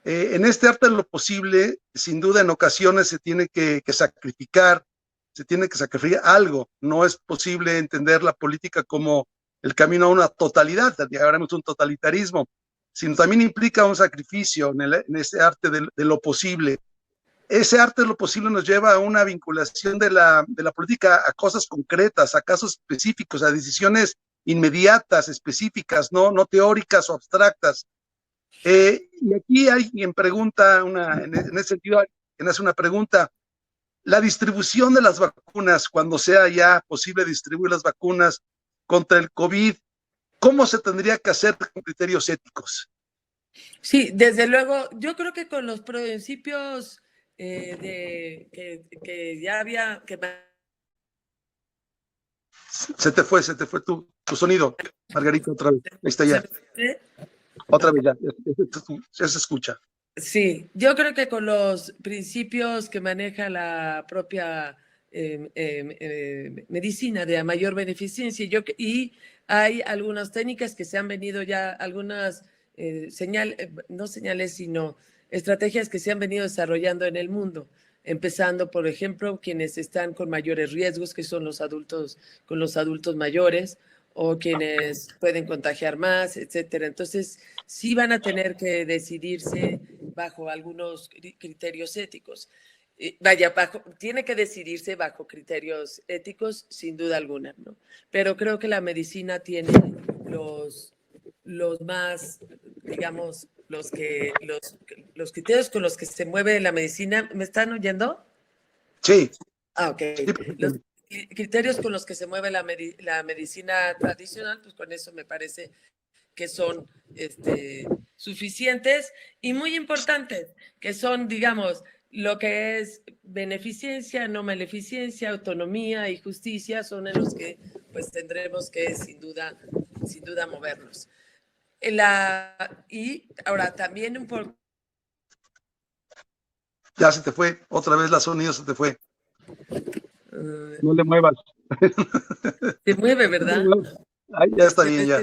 En este arte de lo posible, sin duda, en ocasiones se tiene que sacrificar algo. No es posible entender la política como el camino a una totalidad, digamos un totalitarismo, sino también implica un sacrificio en ese arte de lo posible. ese arte de lo posible nos lleva a una vinculación de la política a cosas concretas, a casos específicos, a decisiones inmediatas, específicas, no teóricas o abstractas. Y aquí alguien pregunta, en ese sentido, alguien hace una pregunta: la distribución de las vacunas, cuando sea ya posible distribuir las vacunas contra el COVID, ¿cómo se tendría que hacer con criterios éticos? Sí, desde luego, yo creo que con los principios que ya había... Se te fue tu sonido, Margarita, otra vez. Ahí está ya. Otra vez ya se escucha. Sí, yo creo que con los principios que maneja la propia medicina de mayor beneficencia, y hay algunas técnicas que se han venido ya, algunas no señales, sino estrategias que se han venido desarrollando en el mundo, empezando, por ejemplo, quienes están con mayores riesgos, que son los adultos, con los adultos mayores, o quienes pueden contagiar más, etcétera. Entonces, sí van a tener que decidirse bajo algunos criterios éticos. Tiene que decidirse bajo criterios éticos, sin duda alguna, ¿no? Pero creo que la medicina tiene los más, digamos, los criterios con los que se mueve la medicina. ¿Me están oyendo? Sí. Ah, ok. Los criterios con los que se mueve la medicina tradicional, pues con eso me parece que son suficientes y muy importantes, que son, digamos, lo que es beneficencia, no maleficencia, autonomía y justicia, son en los que pues tendremos que sin duda movernos. Y ahora también un poco... Ya se te fue, otra vez la sonido se te fue. No le muevas. Se mueve, ¿verdad? Ahí ya está bien, ya.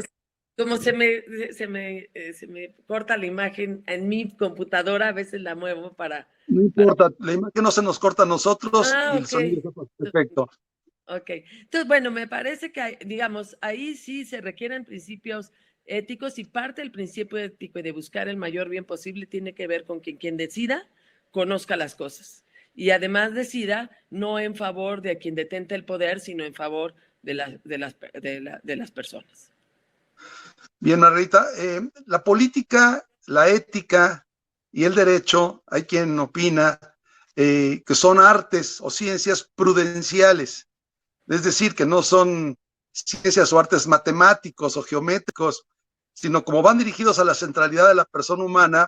Como se me corta la imagen en mi computadora, a veces la muevo para... No importa, la imagen no se nos corta a nosotros y el ok. sonido está perfecto. Ok, entonces, bueno, me parece que, digamos, ahí sí se requieren principios éticos, y parte del principio ético y de buscar el mayor bien posible tiene que ver con que quien decida conozca las cosas y además decida no en favor de quien detente el poder, sino en favor de las personas. Bien, Margarita, la política, la ética y el derecho, hay quien opina que son artes o ciencias prudenciales, es decir, que no son ciencias o artes matemáticos o geométricos, sino como van dirigidos a la centralidad de la persona humana,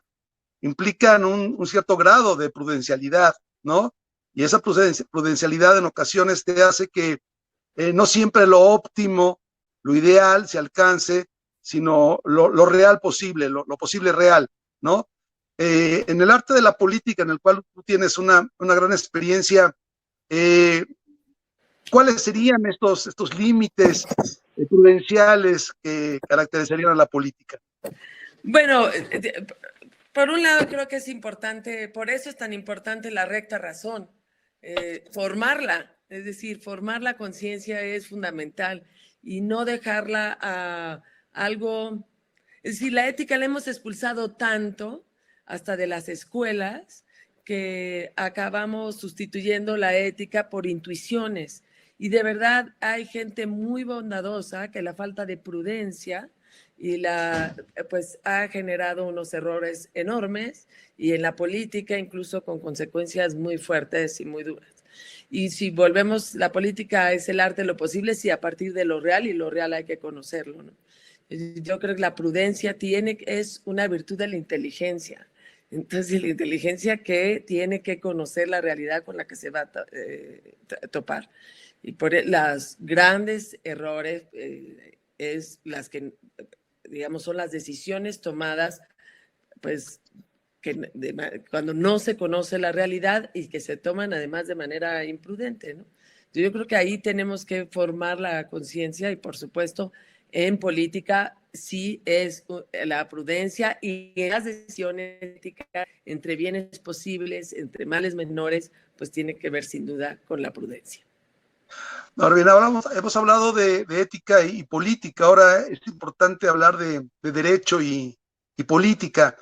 implican un cierto grado de prudencialidad, ¿no? Y esa prudencialidad en ocasiones te hace que no siempre lo óptimo, lo ideal se alcance, sino lo real posible, lo posible real, ¿no? En el arte de la política, en el cual tú tienes una gran experiencia, ¿cuáles serían estos límites prudenciales que caracterizarían a la política? Bueno, por un lado creo que es importante, por eso es tan importante la recta razón, formarla, es decir, formar la conciencia es fundamental y no dejarla a algo, es decir, la ética la hemos expulsado tanto hasta de las escuelas que acabamos sustituyendo la ética por intuiciones. Y de verdad hay gente muy bondadosa que la falta de prudencia pues ha generado unos errores enormes, y en la política incluso con consecuencias muy fuertes y muy duras. Y si volvemos, la política es el arte de lo posible, sí, a partir de lo real, y lo real hay que conocerlo, ¿no? Yo creo que la prudencia es una virtud de la inteligencia. Entonces, la inteligencia que tiene que conocer la realidad con la que se va a topar. Y por los grandes errores es las que, digamos, son las decisiones tomadas, pues, cuando no se conoce la realidad y que se toman además de manera imprudente, ¿no? Yo creo que ahí tenemos que formar la conciencia, y por supuesto en política sí es la prudencia, y en las decisiones éticas entre bienes posibles, entre males menores, pues tiene que ver sin duda con la prudencia. Ahora bien, hemos hablado de ética y política, ahora es importante hablar de derecho y política.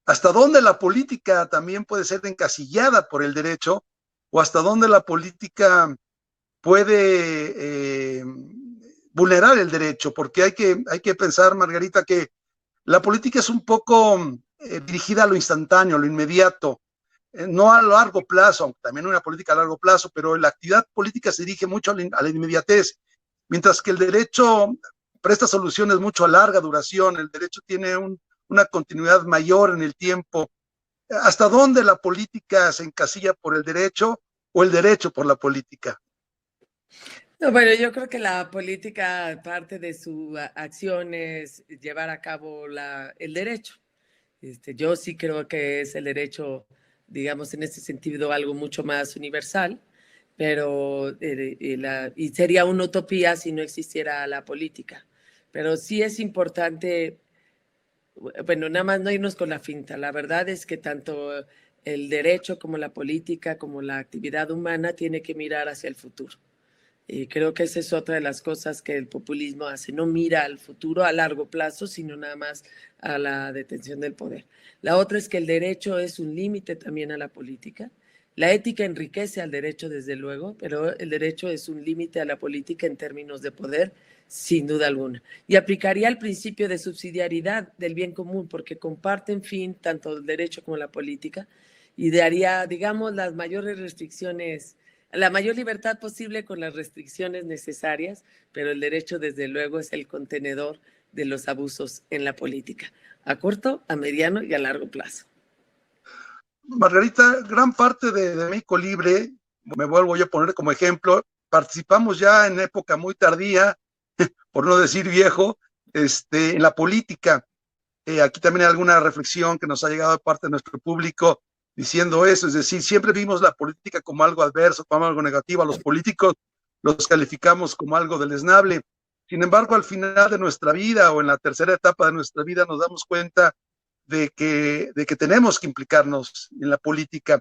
hasta dónde la política también puede ser encasillada por el derecho, o hasta dónde la política puede vulnerar el derecho, porque hay que pensar, Margarita, que la política es un poco dirigida a lo instantáneo, a lo inmediato, no a largo plazo, aunque también una política a largo plazo, pero la actividad política se dirige mucho a la inmediatez, mientras que el derecho presta soluciones mucho a larga duración, el derecho tiene una continuidad mayor en el tiempo. ¿Hasta dónde la política se encasilla por el derecho o el derecho por la política? No, bueno, yo creo que la política, parte de su acción es llevar a cabo el derecho. Yo sí creo que es el derecho, digamos, en ese sentido, algo mucho más universal, pero y sería una utopía si no existiera la política. Pero sí es importante, bueno, nada más no irnos con la finta. La verdad es que tanto el derecho como la política, como la actividad humana, tiene que mirar hacia el futuro. Y creo que esa es otra de las cosas que el populismo hace, no mira al futuro a largo plazo, sino nada más a la detención del poder. La otra es que el derecho es un límite también a la política. La ética enriquece al derecho, desde luego, pero el derecho es un límite a la política en términos de poder, sin duda alguna. Y aplicaría el principio de subsidiariedad del bien común, porque comparten fin tanto el derecho como la política, y daría, digamos, las mayores restricciones, la mayor libertad posible con las restricciones necesarias, pero el derecho, desde luego, es el contenedor de los abusos en la política, a corto, a mediano y a largo plazo. Margarita, gran parte de México Libre, me vuelvo yo a poner como ejemplo, participamos ya en época muy tardía, por no decir viejo, en la política. Aquí también hay alguna reflexión que nos ha llegado de parte de nuestro público diciendo eso, es decir, siempre vimos la política como algo adverso, como algo negativo, a los políticos los calificamos como algo deleznable. Sin embargo, al final de nuestra vida o en la tercera etapa de nuestra vida nos damos cuenta de que tenemos que implicarnos en la política.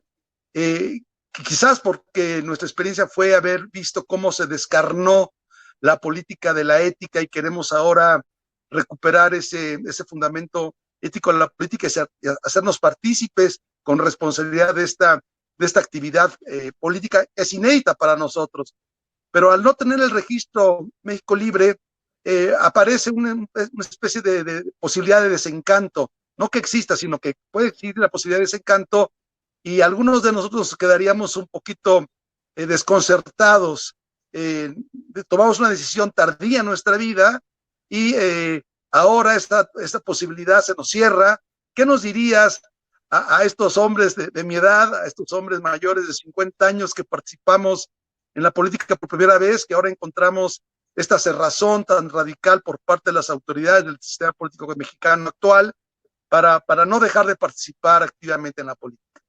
Quizás porque nuestra experiencia fue haber visto cómo se descarnó la política de la ética y queremos ahora recuperar ese fundamento ético de la política y hacernos partícipes con responsabilidad de esta actividad política. Es inédita para nosotros, pero al no tener el registro México Libre, aparece una especie de posibilidad de desencanto, no que exista, sino que puede existir la posibilidad de desencanto, y algunos de nosotros quedaríamos un poquito desconcertados. Tomamos una decisión tardía en nuestra vida y ahora esta posibilidad se nos cierra. ¿Qué nos dirías a estos hombres de mi edad, a estos hombres mayores de 50 años que participamos en la política por primera vez, que ahora encontramos esta cerrazón tan radical por parte de las autoridades del sistema político mexicano actual para no dejar de participar activamente en la política?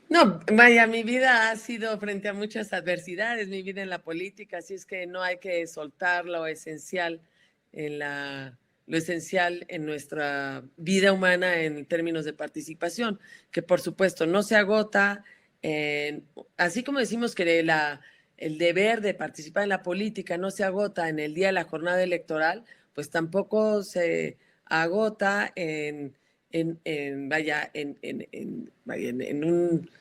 No, vaya, mi vida ha sido frente a muchas adversidades, mi vida en la política, así es que no hay que soltar lo esencial lo esencial en nuestra vida humana en términos de participación, que por supuesto no se agota, así como decimos que el deber de participar en la política no se agota en el día de la jornada electoral, pues tampoco se agota en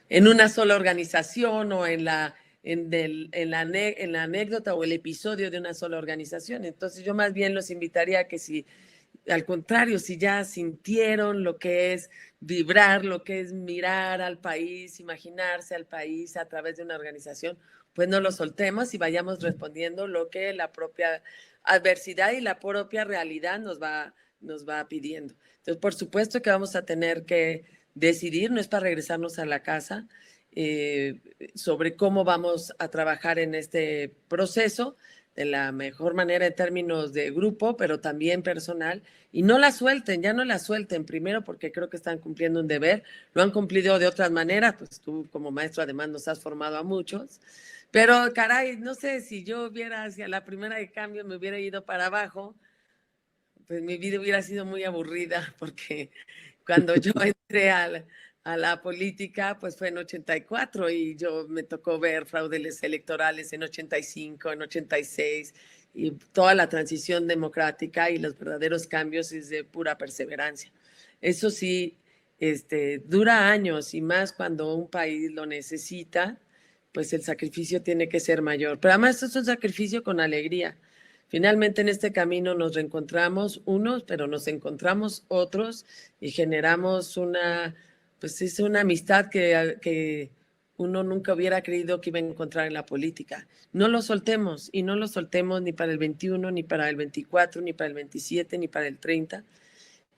una sola organización o en la anécdota o el episodio de una sola organización. Entonces yo más bien los invitaría a que, si al contrario, si ya sintieron lo que es vibrar, lo que es mirar al país, imaginarse al país a través de una organización, pues no lo soltemos y vayamos respondiendo lo que la propia adversidad y la propia realidad nos va pidiendo. Entonces, por supuesto que vamos a tener que decidir, no es para regresarnos a la casa, sobre cómo vamos a trabajar en este proceso de la mejor manera en términos de grupo, pero también personal, y no la suelten, ya no la suelten, primero porque creo que están cumpliendo un deber, lo han cumplido de otras maneras, pues tú como maestro además nos has formado a muchos, pero caray, no sé, si yo hubiera hacia la primera de cambio me hubiera ido para abajo, pues mi vida hubiera sido muy aburrida, porque cuando yo entré a la política, pues fue en 84 y yo me tocó ver fraudes electorales en 85, en 86, y toda la transición democrática y los verdaderos cambios es de pura perseverancia. Eso sí, dura años y más cuando un país lo necesita, pues el sacrificio tiene que ser mayor. Pero además esto es un sacrificio con alegría. Finalmente en este camino nos reencontramos unos, pero nos encontramos otros y generamos pues es una amistad que uno nunca hubiera creído que iba a encontrar en la política. No lo soltemos y no lo soltemos ni para el 21, ni para el 24, ni para el 27, ni para el 30.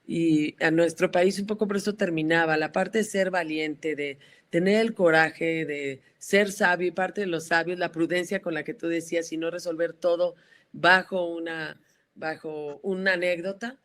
Y a nuestro país un poco por eso terminaba, la parte de ser valiente, de tener el coraje, de ser sabio, y parte de los sabios, la prudencia con la que tú decías, y no resolver todo bajo una anécdota,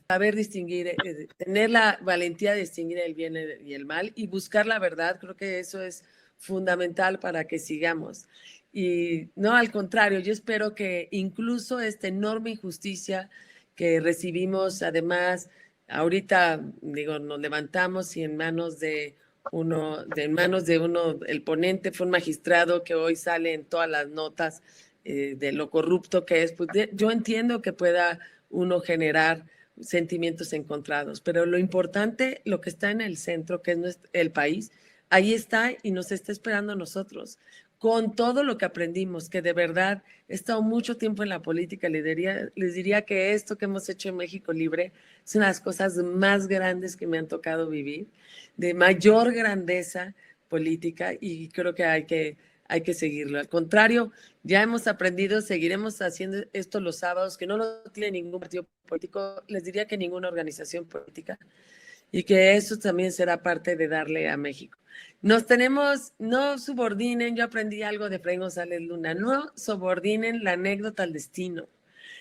saber distinguir, tener la valentía de distinguir el bien y el mal y buscar la verdad, creo que eso es fundamental para que sigamos. Y no, al contrario, yo espero que incluso esta enorme injusticia que recibimos, además, ahorita, digo, nos levantamos y en manos de uno, el ponente fue un magistrado que hoy sale en todas las notas de lo corrupto que es, pues yo entiendo que pueda uno generar sentimientos encontrados, pero lo importante, lo que está en el centro, que es el país, ahí está y nos está esperando a nosotros, con todo lo que aprendimos, que de verdad he estado mucho tiempo en la política, les diría que esto que hemos hecho en México Libre es una de las cosas más grandes que me han tocado vivir, de mayor grandeza política, y creo que hay que seguirlo. Al contrario, ya hemos aprendido, seguiremos haciendo esto los sábados, que no lo tiene ningún partido político, les diría que ninguna organización política, y que eso también será parte de darle a México. No subordinen, yo aprendí algo de Fray González Luna, no subordinen la anécdota al destino.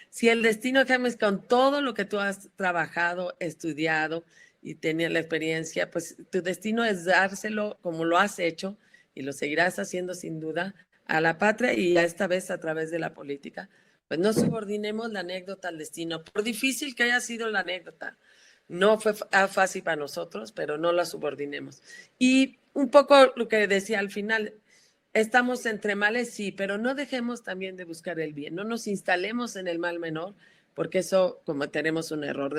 Si el destino, James, con todo lo que tú has trabajado, estudiado y tenías la experiencia, pues tu destino es dárselo como lo has hecho y lo seguirás haciendo sin duda a la patria y a esta vez a través de la política. Pues no subordinemos la anécdota al destino, por difícil que haya sido la anécdota. No fue fácil para nosotros, pero no la subordinemos. Y un poco lo que decía al final, estamos entre males, sí, pero no dejemos también de buscar el bien. No nos instalemos en el mal menor, porque eso cometeremos un error.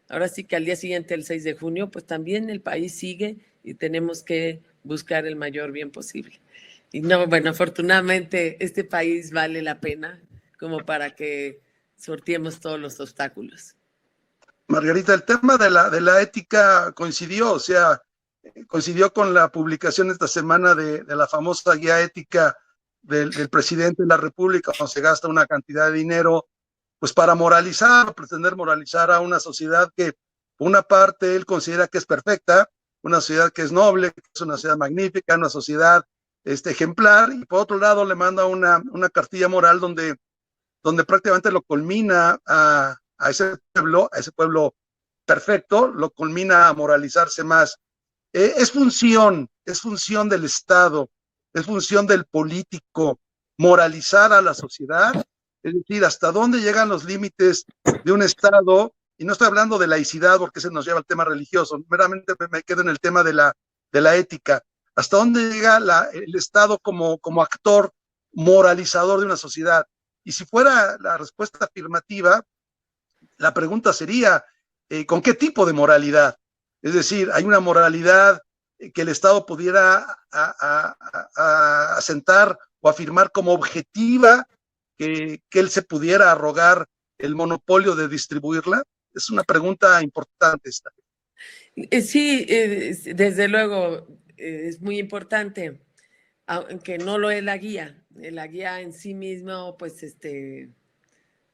Ahora sí que al día siguiente, el 6 de junio, pues también el país sigue y tenemos que buscar el mayor bien posible. Y no, bueno, afortunadamente este país vale la pena como para que sorteemos todos los obstáculos. Margarita, el tema de la ética coincidió, o sea, coincidió con la publicación esta semana de la famosa guía ética del presidente de la República, donde se gasta una cantidad de dinero, pues para pretender moralizar a una sociedad que, por una parte, él considera que es perfecta, una sociedad que es noble, que es una sociedad magnífica, una sociedad ejemplar, y por otro lado le manda una cartilla moral donde prácticamente lo culmina a ese pueblo perfecto, lo culmina a moralizarse más. Es función del Estado, es función del político moralizar a la sociedad, es decir, hasta dónde llegan los límites de un Estado, y no estoy hablando de laicidad porque se nos lleva al tema religioso, meramente me quedo en el tema de la ética, hasta dónde llega el Estado como actor moralizador de una sociedad. Y si fuera la respuesta afirmativa, la pregunta sería, ¿con qué tipo de moralidad? Es decir, ¿hay una moralidad que el Estado pudiera asentar o afirmar como objetiva, que él se pudiera arrogar el monopolio de distribuirla? Es una pregunta importante esta. Sí, desde luego es muy importante, aunque no lo es la guía. La guía en sí mismo, pues,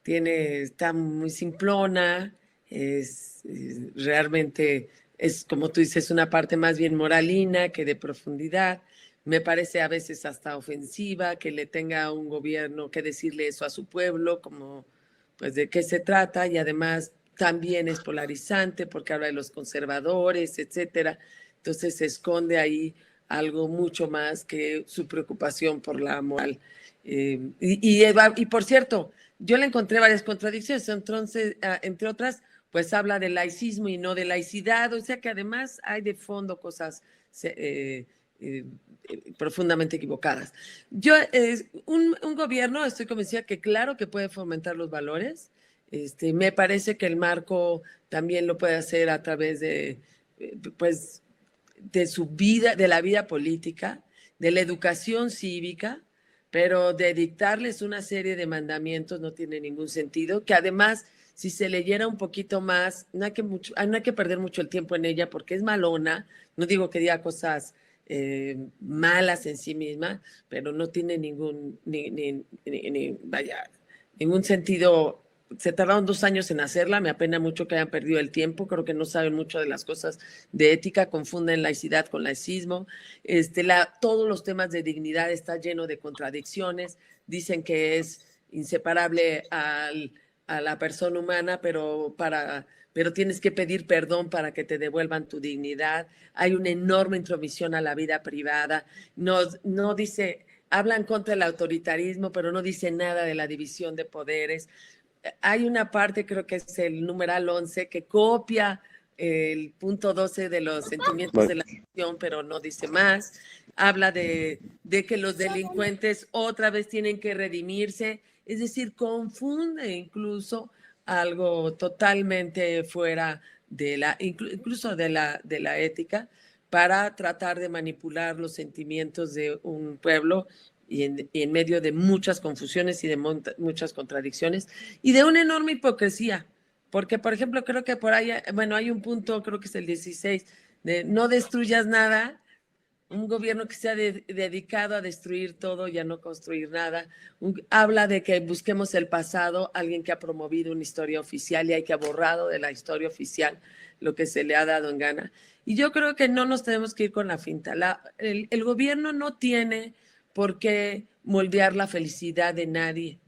está muy simplona, realmente es, como tú dices, una parte más bien moralina que de profundidad. Me parece a veces hasta ofensiva que le tenga a un gobierno que decirle eso a su pueblo, como pues de qué se trata, y además también es polarizante porque habla de los conservadores, etcétera. Entonces se esconde ahí algo mucho más que su preocupación por la moral. Y por cierto, yo le encontré varias contradicciones, entonces, entre otras, pues habla de laicismo y no de laicidad, o sea que además hay de fondo cosas profundamente equivocadas. Un gobierno, estoy convencida que claro que puede fomentar los valores. Me parece que el marco también lo puede hacer a través pues, de su vida, de la vida política, de la educación cívica, pero de dictarles una serie de mandamientos no tiene ningún sentido, que además, si se leyera un poquito más, no hay que perder mucho el tiempo en ella porque es malona, no digo que diga cosas malas en sí misma, pero no tiene ningún sentido. Se tardaron 2 años en hacerla, me apena mucho que hayan perdido el tiempo, creo que no saben mucho de las cosas de ética, confunden laicidad con laicismo, todos los temas de dignidad está lleno de contradicciones, dicen que es inseparable a la persona humana, pero tienes que pedir perdón para que te devuelvan tu dignidad, hay una enorme intromisión a la vida privada, no dice, hablan contra el autoritarismo, pero no dice nada de la división de poderes. Hay una parte, creo que es el numeral 11, que copia el punto 12 de los sentimientos de la nación, pero no dice más. Habla de que los delincuentes otra vez tienen que redimirse, es decir, confunde incluso algo totalmente fuera incluso de la ética, para tratar de manipular los sentimientos de un pueblo y en medio de muchas confusiones y de muchas contradicciones y de una enorme hipocresía. Porque, por ejemplo, creo que por ahí, bueno, hay un punto, creo que es el 16, de no destruyas nada. Un gobierno que se ha dedicado a destruir todo y a no construir nada. Habla de que busquemos el pasado, alguien que ha promovido una historia oficial y hay que ha borrado de la historia oficial lo que se le ha dado en gana. Y yo creo que no nos tenemos que ir con la finta. El gobierno no tiene por qué moldear la felicidad de nadie,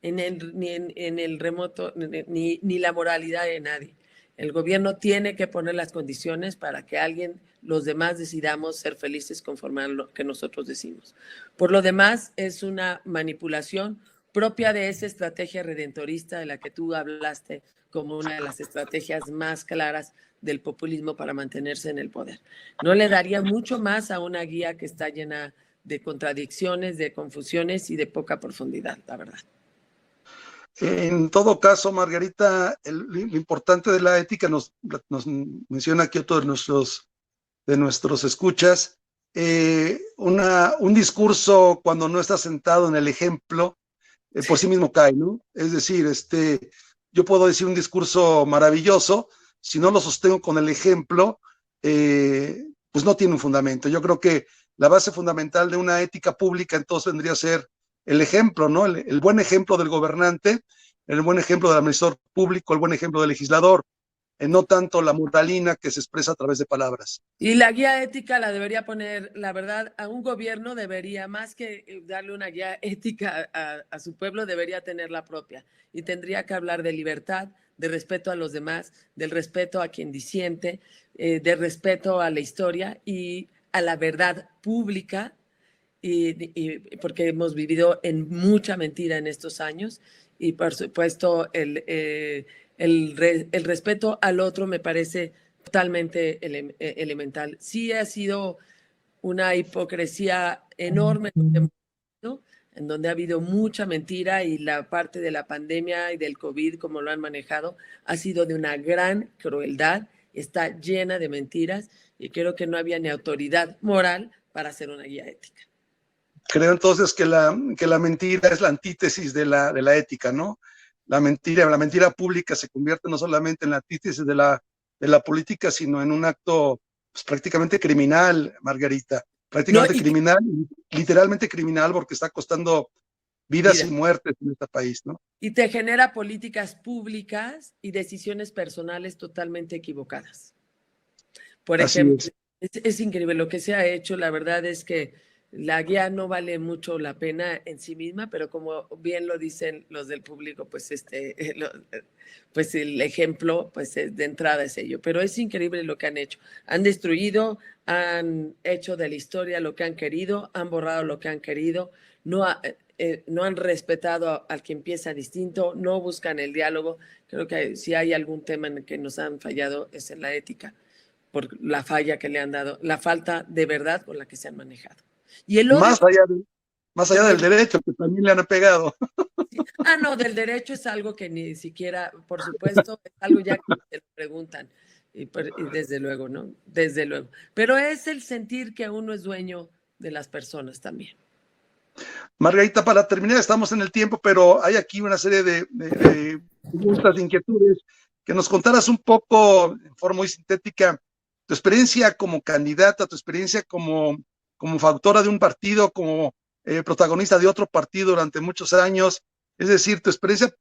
ni en el remoto, ni la moralidad de nadie. El gobierno tiene que poner las condiciones para que los demás decidamos ser felices conforme a lo que nosotros decimos. Por lo demás, es una manipulación propia de esa estrategia redentorista de la que tú hablaste como una de las estrategias más claras del populismo para mantenerse en el poder. No le daría mucho más a una guía que está llena de contradicciones, de confusiones y de poca profundidad, la verdad. En todo caso, Margarita, lo importante de la ética nos menciona aquí otro de nuestros escuchas, un discurso cuando no está sentado en el ejemplo, por sí mismo cae, ¿no? Es decir, yo puedo decir un discurso maravilloso, si no lo sostengo con el ejemplo, pues no tiene un fundamento. Yo creo que la base fundamental de una ética pública entonces vendría a ser el ejemplo, ¿no? El buen ejemplo del gobernante, el buen ejemplo del administrador público, el buen ejemplo del legislador, no tanto la moralina que se expresa a través de palabras. Y la guía ética la debería poner, la verdad, a un gobierno debería, más que darle una guía ética a su pueblo, debería tener la propia. Y tendría que hablar de libertad, de respeto a los demás, del respeto a quien disiente, de respeto a la historia y a la verdad pública, porque hemos vivido en mucha mentira en estos años. Y por supuesto, el respeto al otro me parece totalmente elemental. Sí ha sido una hipocresía enorme en donde ha habido mucha mentira, y la parte de la pandemia y del COVID, como lo han manejado, ha sido de una gran crueldad, está llena de mentiras, y creo que no había ni autoridad moral para hacer una guía ética. Creo entonces que la mentira es la antítesis de la ética, ¿no? La mentira pública se convierte no solamente en la antítesis de la política, sino en un acto pues, prácticamente criminal, Margarita. Prácticamente criminal, literalmente criminal, porque está costando vidas y muertes en este país, ¿no? Y te genera políticas públicas y decisiones personales totalmente equivocadas. Por ejemplo, es increíble lo que se ha hecho. La verdad es que la guía no vale mucho la pena en sí misma, pero como bien lo dicen los del público, pues pues el ejemplo, pues de entrada es ello. Pero es increíble lo que han hecho. Han destruido, han hecho de la historia lo que han querido, han borrado lo que han querido, no han respetado al que empieza distinto, no buscan el diálogo. Creo que si hay algún tema en el que nos han fallado es en la ética. por la falla que le han dado, la falta de verdad con la que se han manejado. Y el odio, más allá del derecho, que también le han pegado. no, del derecho es algo que ni siquiera, por supuesto, es algo ya que te lo preguntan. Y desde luego, ¿no? Desde luego. Pero es el sentir que uno es dueño de las personas también. Margarita, para terminar, estamos en el tiempo, pero hay aquí una serie de preguntas, de inquietudes, que nos contaras un poco, en forma muy sintética, tu experiencia como candidata, tu experiencia como factora de un partido, como protagonista de otro partido durante muchos años, es decir, tu experiencia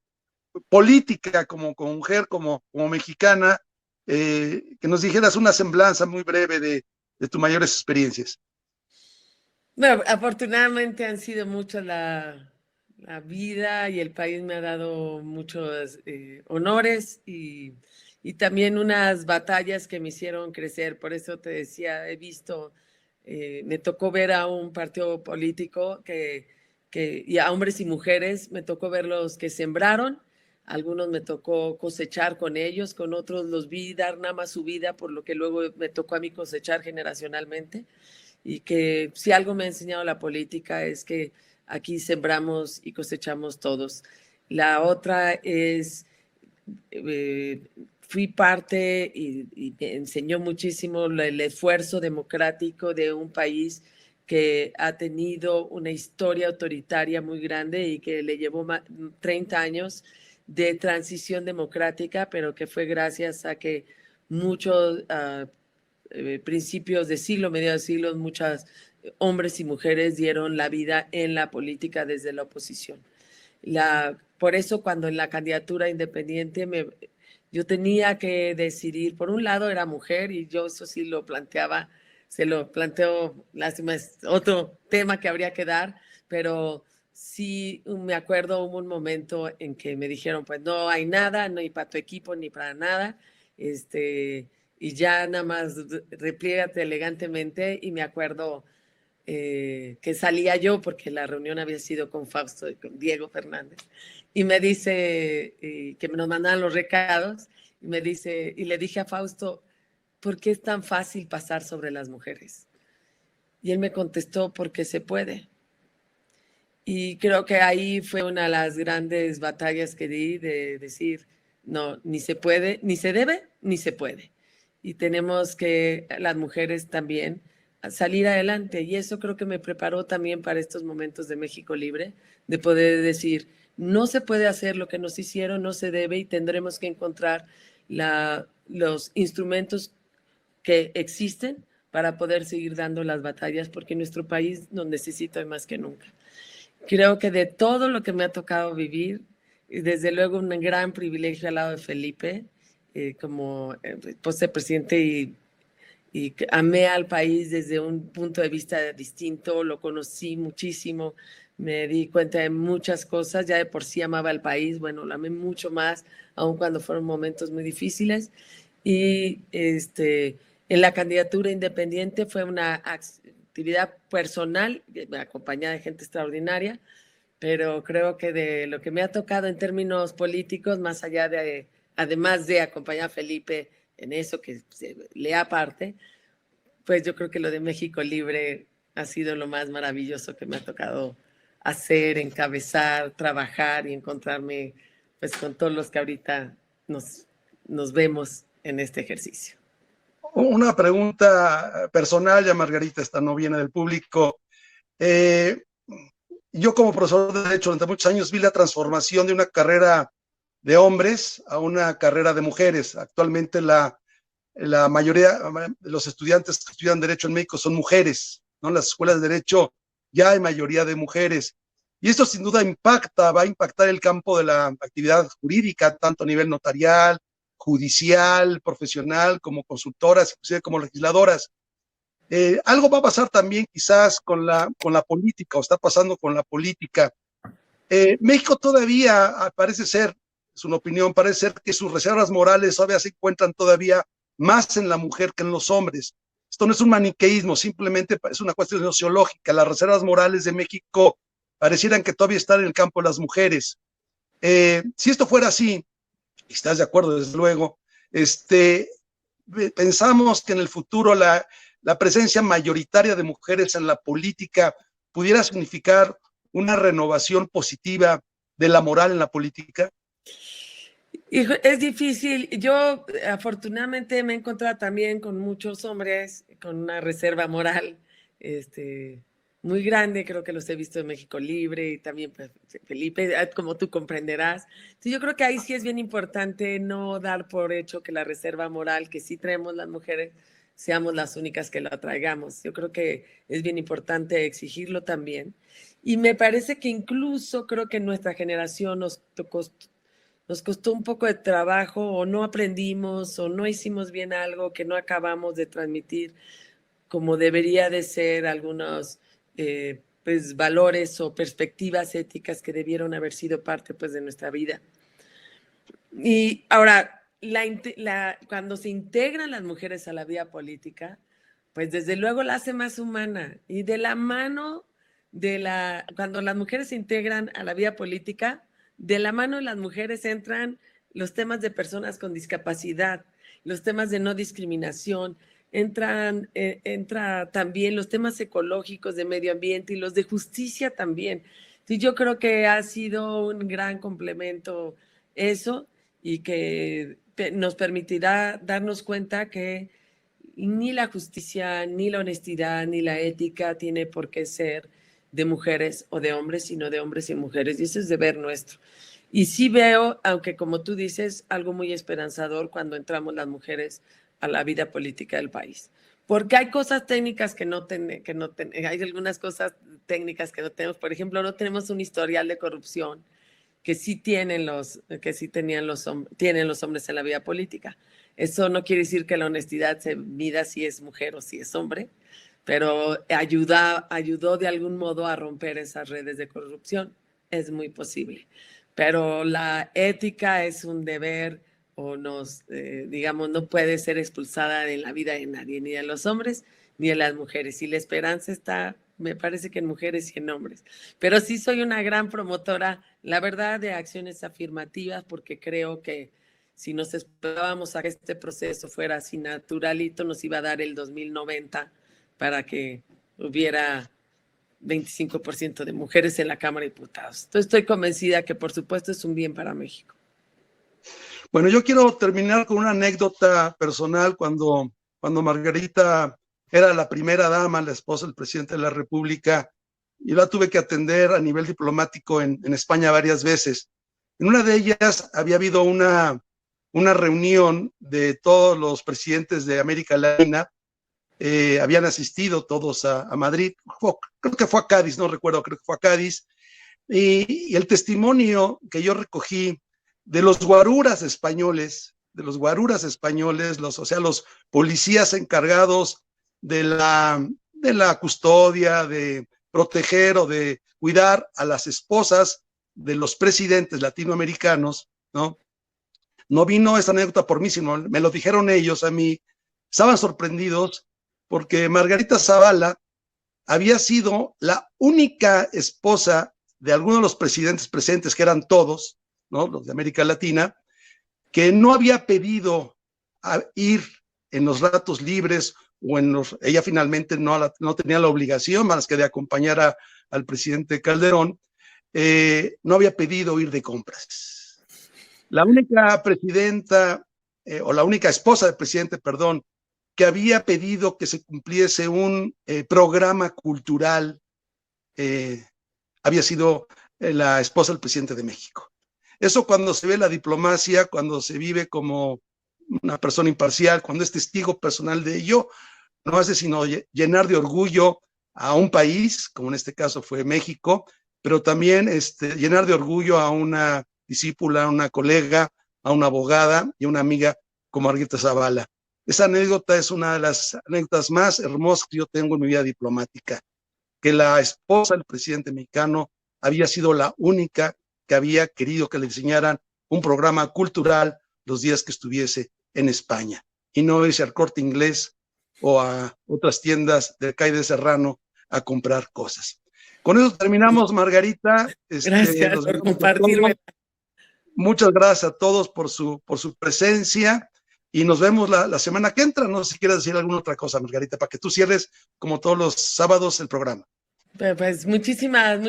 política como mujer, como mexicana, que nos dijeras una semblanza muy breve de tus mayores experiencias. Bueno, afortunadamente han sido muchas la vida y el país me ha dado muchos honores y también unas batallas que me hicieron crecer. Por eso te decía, me tocó ver a un partido político y a hombres y mujeres, me tocó ver los que sembraron, algunos me tocó cosechar con ellos, con otros los vi dar nada más su vida, por lo que luego me tocó a mí cosechar generacionalmente. Y que si algo me ha enseñado la política es que aquí sembramos y cosechamos todos. La otra es, fui parte y me enseñó muchísimo el esfuerzo democrático de un país que ha tenido una historia autoritaria muy grande y que le llevó 30 años de transición democrática, pero que fue gracias a que muchos principios de siglo, mediados de siglo, muchos hombres y mujeres dieron la vida en la política desde la oposición. Por eso cuando en la candidatura independiente yo tenía que decidir, por un lado era mujer y yo eso sí lo planteaba, se lo planteo, lástima, es otro tema que habría que dar, pero sí me acuerdo hubo un momento en que me dijeron, pues no hay nada, no hay para tu equipo ni para nada, y ya nada más repliégate elegantemente y me acuerdo que salía yo porque la reunión había sido con Fausto y con Diego Fernández y me dice que nos mandaban los recados y me dice, y le dije a Fausto, ¿por qué es tan fácil pasar sobre las mujeres? Y él me contestó, porque se puede. Y creo que ahí fue una de las grandes batallas que di de decir, no, ni se puede, ni se debe, ni se puede. Y tenemos que, las mujeres también, salir adelante. Y eso creo que me preparó también para estos momentos de México Libre, de poder decir, no se puede hacer lo que nos hicieron, no se debe y tendremos que encontrar los instrumentos que existen para poder seguir dando las batallas, porque nuestro país nos necesita más que nunca. Creo que de todo lo que me ha tocado vivir, desde luego un gran privilegio al lado de Felipe, como presidente y amé al país desde un punto de vista distinto, lo conocí muchísimo, me di cuenta de muchas cosas, ya de por sí amaba al país, bueno, lo amé mucho más, aun cuando fueron momentos muy difíciles. Y en la candidatura independiente fue una actividad personal, acompañada de gente extraordinaria, pero creo que de lo que me ha tocado en términos políticos, más allá de, además de acompañar a Felipe en eso que se lea aparte, pues yo creo que lo de México Libre ha sido lo más maravilloso que me ha tocado hacer, encabezar, trabajar y encontrarme pues con todos los que ahorita nos vemos en este ejercicio. Una pregunta personal, ya Margarita, esta no viene del público. Yo como profesor de Derecho durante muchos años vi la transformación de una carrera de hombres a una carrera de mujeres. Actualmente la mayoría de los estudiantes que estudian Derecho en México son mujeres, ¿no? En las escuelas de Derecho ya hay mayoría de mujeres. Y esto sin duda va a impactar el campo de la actividad jurídica, tanto a nivel notarial, judicial, profesional, como consultoras, inclusive como legisladoras. Algo va a pasar también quizás con la política, o está pasando con la política. México todavía parece ser, es una opinión, parece ser que sus reservas morales todavía se encuentran todavía más en la mujer que en los hombres. Esto no es un maniqueísmo, simplemente es una cuestión sociológica. Las reservas morales de México parecieran que todavía están en el campo de las mujeres. Si esto fuera así, y estás de acuerdo, desde luego, pensamos que en el futuro la presencia mayoritaria de mujeres en la política pudiera significar una renovación positiva de la moral en la política? Hijo, es difícil. Yo afortunadamente me he encontrado también con muchos hombres con una reserva moral muy grande. Creo que los he visto en México Libre y también pues, Felipe, como tú comprenderás. Entonces, yo creo que ahí sí es bien importante no dar por hecho que la reserva moral que sí traemos las mujeres seamos las únicas que la traigamos. Yo creo que es bien importante exigirlo también. Y me parece que incluso creo que en nuestra generación nos costó un poco de trabajo, o no aprendimos, o no hicimos bien algo, que no acabamos de transmitir como debería de ser algunos pues, valores o perspectivas éticas que debieron haber sido parte pues, de nuestra vida. Y ahora, cuando se integran las mujeres a la vida política, pues desde luego la hace más humana. Y de la mano cuando las mujeres se integran a la vida política, de la mano de las mujeres entran los temas de personas con discapacidad, los temas de no discriminación, entra también los temas ecológicos de medio ambiente y los de justicia también. Entonces, yo creo que ha sido un gran complemento eso, y que nos permitirá darnos cuenta que ni la justicia, ni la honestidad, ni la ética tiene por qué ser de mujeres o de hombres, sino de hombres y mujeres, y eso es deber nuestro. Y sí veo, aunque como tú dices, algo muy esperanzador cuando entramos las mujeres a la vida política del país. Porque hay cosas técnicas hay algunas cosas técnicas que no tenemos. Por ejemplo, no tenemos un historial de corrupción que sí tienen los hombres en la vida política. Eso no quiere decir que la honestidad se mida si es mujer o si es hombre, pero ayudó de algún modo a romper esas redes de corrupción. Es muy posible. Pero la ética es un deber, o digamos, no puede ser expulsada de la vida de nadie, ni de los hombres ni de las mujeres. Y la esperanza está, me parece que en mujeres y en hombres. Pero sí soy una gran promotora, la verdad, de acciones afirmativas, porque creo que si nos esperábamos a que este proceso fuera así naturalito, nos iba a dar el 2090 para que hubiera 25% de mujeres en la Cámara de Diputados. Entonces estoy convencida que por supuesto es un bien para México. Bueno, yo quiero terminar con una anécdota personal. Cuando Margarita era la primera dama, la esposa del presidente de la República, yo la tuve que atender a nivel diplomático en España varias veces. En una de ellas había habido una reunión de todos los presidentes de América Latina. Habían asistido todos a Madrid, creo que fue a Cádiz, no recuerdo, creo que fue a Cádiz, y el testimonio que yo recogí de los guaruras españoles, los policías encargados de la custodia, de proteger o de cuidar a las esposas de los presidentes latinoamericanos, ¿no? No vino esa anécdota por mí, sino me lo dijeron ellos a mí. Estaban sorprendidos porque Margarita Zavala había sido la única esposa de algunos de los presidentes presentes, que eran todos, ¿no?, los de América Latina, que no había pedido ir en los ratos libres ella finalmente no tenía la obligación más que de acompañar al presidente Calderón, no había pedido ir de compras. La única presidenta, o la única esposa del presidente, perdón, que había pedido que se cumpliese un programa cultural, había sido la esposa del presidente de México. Eso, cuando se ve la diplomacia, cuando se vive como una persona imparcial, cuando es testigo personal de ello, no hace sino llenar de orgullo a un país, como en este caso fue México, pero también llenar de orgullo a una discípula, a una colega, a una abogada y a una amiga como Margarita Zavala. Esa anécdota es una de las anécdotas más hermosas que yo tengo en mi vida diplomática, que la esposa del presidente mexicano había sido la única que había querido que le diseñaran un programa cultural los días que estuviese en España, y no irse al Corte Inglés o a otras tiendas de Calle de Serrano a comprar cosas. Con eso terminamos, Margarita. Gracias por compartirme. Muchas gracias a todos por su presencia. y nos vemos la semana que entra. No sé si quieres decir alguna otra cosa, Margarita, para que tú cierres como todos los sábados el programa. Pues muchísimas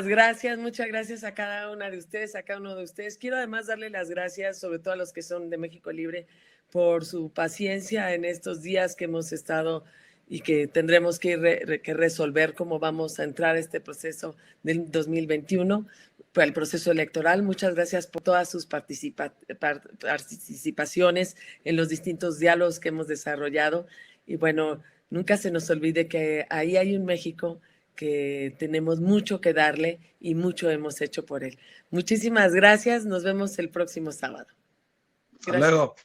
gracias, muchas gracias a cada una de ustedes, a cada uno de ustedes. Quiero además darle las gracias, sobre todo a los que son de México Libre, por su paciencia en estos días que hemos estado y que tendremos que resolver cómo vamos a entrar a este proceso del 2021, para el proceso electoral. Muchas gracias por todas sus participaciones en los distintos diálogos que hemos desarrollado. Y bueno, nunca se nos olvide que ahí hay un México que tenemos mucho que darle y mucho hemos hecho por él. Muchísimas gracias. Nos vemos el próximo sábado. Hasta luego.